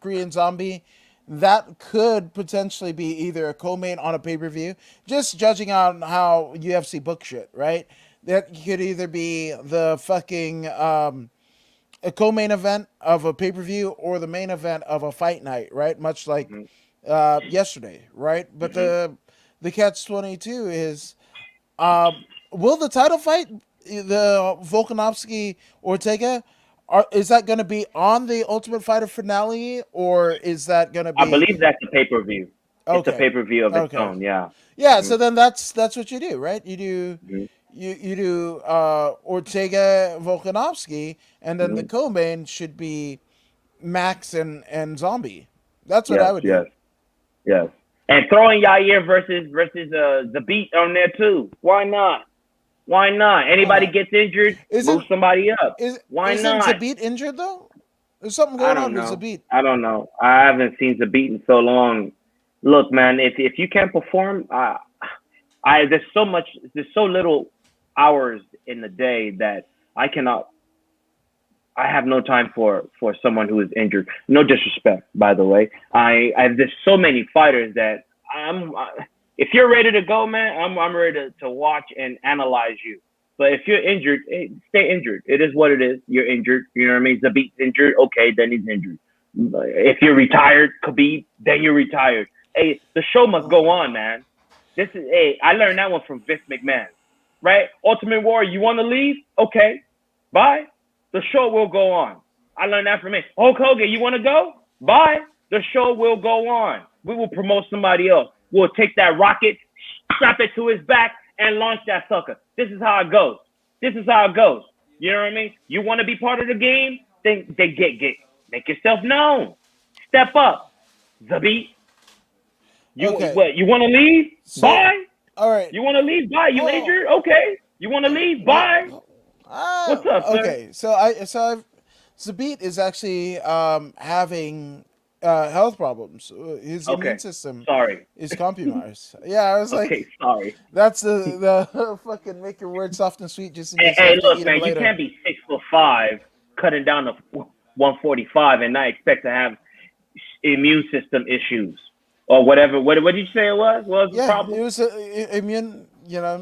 Korean Zombie. That could potentially be either a co-main on a pay-per-view, just judging on how UFC book shit, right? That could either be the fucking a co-main event of a pay-per-view or the main event of a fight night, right? Much like Mm-hmm. yesterday, right? But Mm-hmm. the catch 22 is, will the title fight, the Volkanovski Ortega, is that going to be on the Ultimate Fighter finale, or is that going to I be believe that's a pay per view. It's a okay? pay per view of its Okay, own. Yeah. yeah. Mm-hmm. So then that's what you do, right? Mm-hmm. You do Ortega Volkanovski, and then the Mm-hmm. co-main should be Max and Zombie. That's what Yes. I would do. Yes. Yes. And throwing Yair versus the beat on there too. Why not? Why not? Why Anybody not? gets injured, move Isn't somebody up. Why isn't not? Zabit injured though? There's something I going don't on with know. Zabit. I don't know. I haven't seen the beat in so long. Look, man, if you can't perform, there's so little hours in the day that I cannot. I have no time for someone who is injured. No disrespect, by the way. There's so many fighters that if you're ready to go, man, I'm ready to watch and analyze you. But if you're injured, hey, stay injured. It is what it is. You're injured. You know what I mean? Zabit's injured. Okay, then he's injured. If you're retired, Khabib, then you're retired. Hey, the show must go on, man. I learned that one from Vince McMahon, right? Ultimate Warrior, you want to leave? Okay, bye. The show will go on. I learned that from him. Hulk Hogan, you want to go? Bye. The show will go on. We will promote somebody else. We'll take that rocket, strap it to his back, and launch that sucker. This is how it goes. This is how it goes. You know what I mean? You want to be part of the game? Then get make yourself known. Step up. Zabit. Okay, You want to leave? so Bye. all right. You want to leave? Bye. You Oh, injured? Okay. You want to leave? Bye. What's up, sir? okay. Zabit is actually having health problems. His immune Okay. system Sorry. is compromised. Yeah, I was like, Okay, sorry. that's the fucking make your words soft and sweet just in case you Hey, have to look, eat them man, you later. can't be 6'5", cutting down to 145, and not expect to have immune system issues or whatever. What did you say it was? What was the Yeah, it problem? was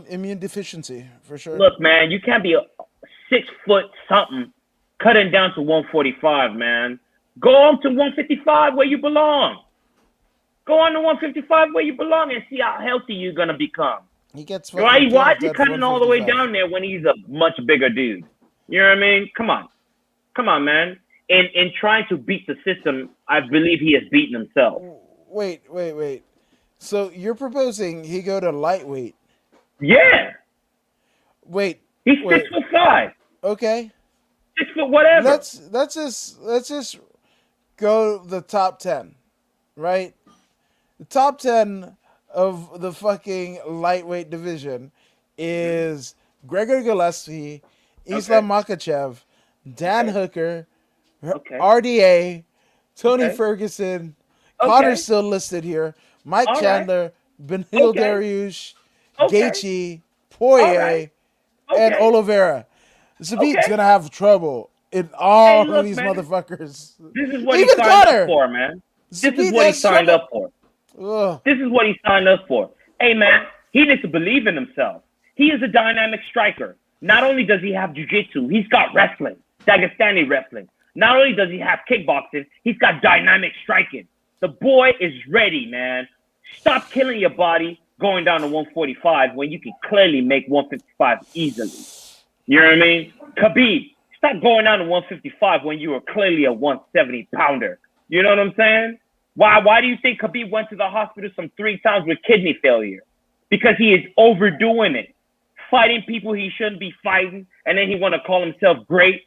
immune deficiency for sure. Look, man, you can't be a 6 foot something cutting down to 145, man. Go on to 155 where you belong. Go on to 155 where you belong and see how healthy you're gonna become. He gets fucking Why is killed he at cutting all the way 155. down there when he's a much bigger dude? You know what I mean? Come on, man. In trying to beat the system, I believe he has beaten himself. Wait. So you're proposing he go to lightweight? Yeah, Wait, he's wait. 6'5", Okay, 6 foot whatever. let's just go the top 10, right? The top 10 of the fucking lightweight division is Gregor Gillespie, Okay, Islam Makachev, Dan okay, Hooker, okay, RDA, Tony okay, Ferguson, okay. Connor's still listed here, Mike All right. Chandler, Benil Okay, Dariush, okay, Gaethje, all right, Poirier, and okay, Oliveira. Zabit's okay. gonna have trouble in Hey, all of look, these man. motherfuckers. This is what he Even signed up Connor. for, man. This is Zabit what he has signed trouble. up for. Ugh. This is what he signed up for. Hey, man, he needs to believe in himself. He is a dynamic striker. Not only does he have jiu-jitsu, he's got wrestling, Dagestani wrestling. Not only does he have kickboxing, he's got dynamic striking. The boy is ready, man. Stop killing your body going down to 145 when you can clearly make 155 easily. You know what I mean? Khabib, stop going down to 155 when you were clearly a 170 pounder. You know what I'm saying? Why do you think Khabib went to the hospital some 3 times with kidney failure? Because he is overdoing it, fighting people he shouldn't be fighting, and then he want to call himself great.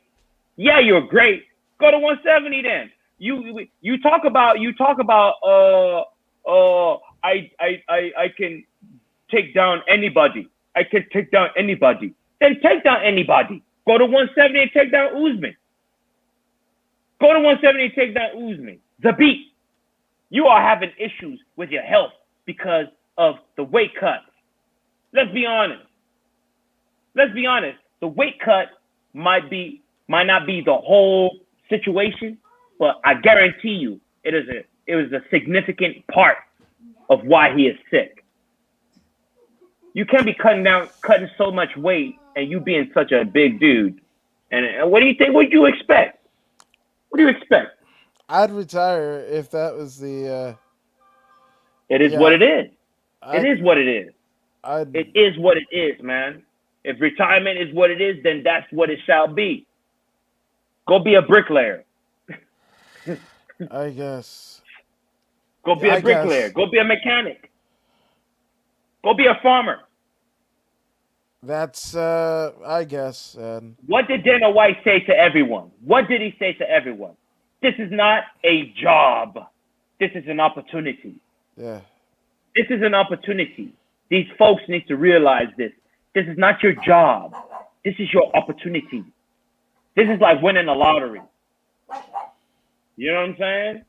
Yeah, you're great. Go to 170 then. You talk about I can take down anybody. I can take down anybody. Then take down anybody. Go to 170 and take down Usman. Go to 170 and take down Usman. Zabit, you are having issues with your health because of the weight cut. Let's be honest. The weight cut might not be the whole situation, but I guarantee you it was a significant part of why he is sick. You can't be cutting so much weight and you being such a big dude. And what do you think? What do you expect? What do you expect? I'd retire if that was the. It is Yeah, what it is. It I is what it is. I'd It is what it is, man. If retirement is what it is, then that's what it shall be. Go be a bricklayer. I guess. Go be I a bricklayer. guess Go be a mechanic. Go be a farmer. that's. I guess. And What did Dana White say to everyone? What did he say to everyone? This is not a job. This is an opportunity. yeah. This is an opportunity. These folks need to realize this. This is not your job. This is your opportunity. This is like winning a lottery. You know what I'm saying?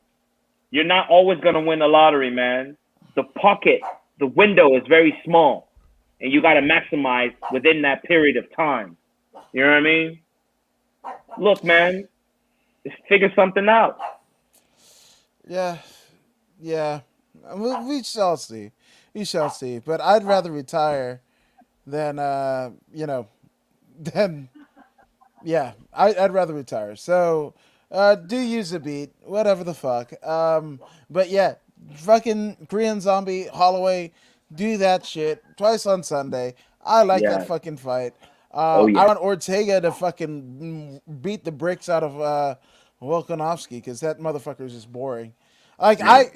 You're not always going to win the lottery, man. The window is very small, and you got to maximize within that period of time. You know what I mean? Look, man, just figure something out. Yeah. Yeah. We shall see. We shall see. But I'd rather retire than than yeah. I'd rather retire. So do use a beat, whatever the fuck. But yeah, fucking Korean Zombie Holloway, do that shit twice on Sunday. I like that Yeah. fucking fight. Oh, I yeah. want Ortega to fucking beat the bricks out of Volkanovski because that motherfucker is just boring. Like I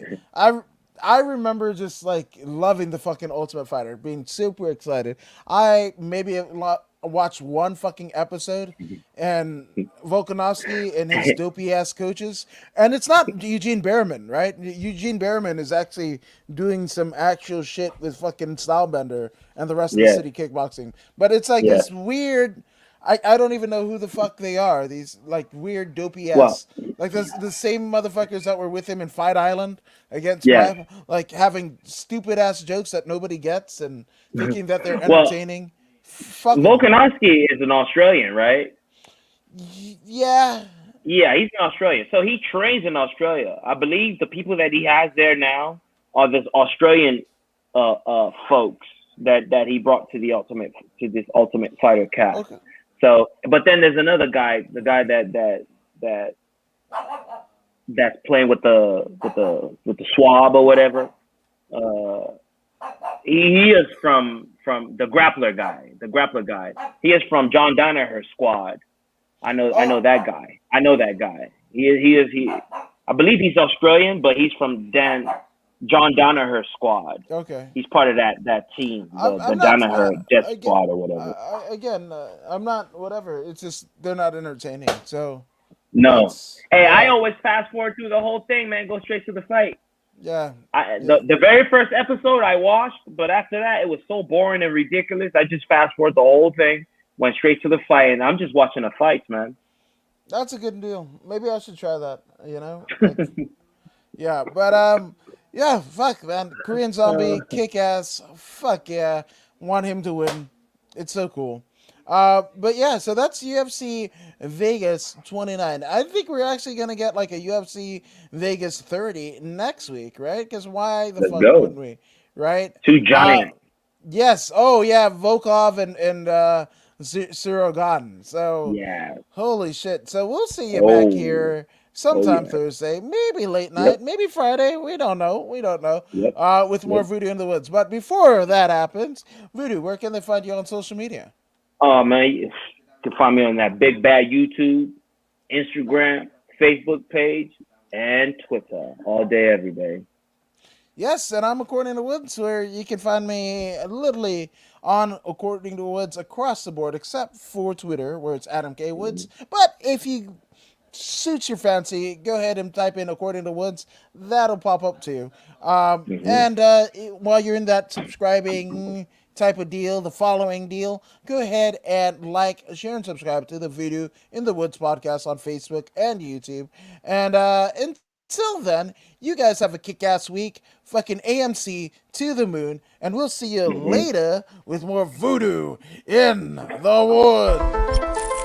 I remember just like loving the fucking Ultimate Fighter, being super excited. I maybe watched one fucking episode, and Volkanovski and his dopey ass coaches, and it's not Eugene Behrman, right? Eugene Behrman is actually doing some actual shit with fucking Stylebender and the rest of the Yeah. city kickboxing, but it's like Yeah. this weird. I don't even know who the fuck they are. These like weird dopey Well, ass like the same motherfuckers that were with him in Fight Island against yeah. my like having stupid ass jokes that nobody gets and thinking that they're Well, entertaining. Fuck them. Volkanovski is an Australian, right? Yeah. Yeah, he's in Australia. So he trains in Australia. I believe the people that he has there now are this Australian folks that he brought to this Ultimate Fighter cast. Okay. So, but then there's another guy, the guy that's playing with the swab or whatever. Uh, he is from the grappler guy. The grappler guy. He is from John Danaher's squad. I know Oh, that guy. I know that guy. He. I believe he's Australian, but he's from John Danaher's squad. okay. He's part of that team, the I'm not Danaher Death again. Squad or whatever. Again, I'm not whatever. It's just they're not entertaining. So No. that's Hey, I yeah, always fast forward through the whole thing, man. Go straight to the fight. yeah, yeah. The very first episode I watched, but after that it was so boring and ridiculous. I just fast forward the whole thing, went straight to the fight, and I'm just watching the fights, man. That's a good deal. Maybe I should try that. You know, like yeah, but yeah, fuck man, Korean Uh, Zombie, kick ass, fuck yeah, want him to win. It's so cool. But yeah, so that's UFC Vegas 29. I think we're actually gonna get like a UFC Vegas 30 next week, right? Because why the let's fuck go. wouldn't we, right? Two Uh, giants. yes. Oh yeah, Volkov and Surogan. So Yeah. holy shit. So we'll see you back Oh. here Oh sometime yeah. Thursday, maybe late night, Yep. maybe Friday. We don't know. We don't know. Yep. With more Yep. Voodoo in the Woods. But before that happens, Voodoo, where can they find you on social media? Oh man, You can find me on that big bad YouTube, Instagram, Facebook page, and Twitter all day, every day. Yes, and I'm According to Woods, where you can find me literally on According to Woods across the board, except for Twitter, where it's Adam K. Woods. But if you suits your fancy, go ahead and type in According to Woods. That'll pop up to you. Mm-hmm. And while you're in that subscribing type of deal, the following deal, go ahead and like, share, and subscribe to the Video in the Woods podcast on Facebook and YouTube. And until then, you guys have a kick-ass week. Fucking AMC to the moon. And we'll see you Mm-hmm. later with more voodoo in the woods.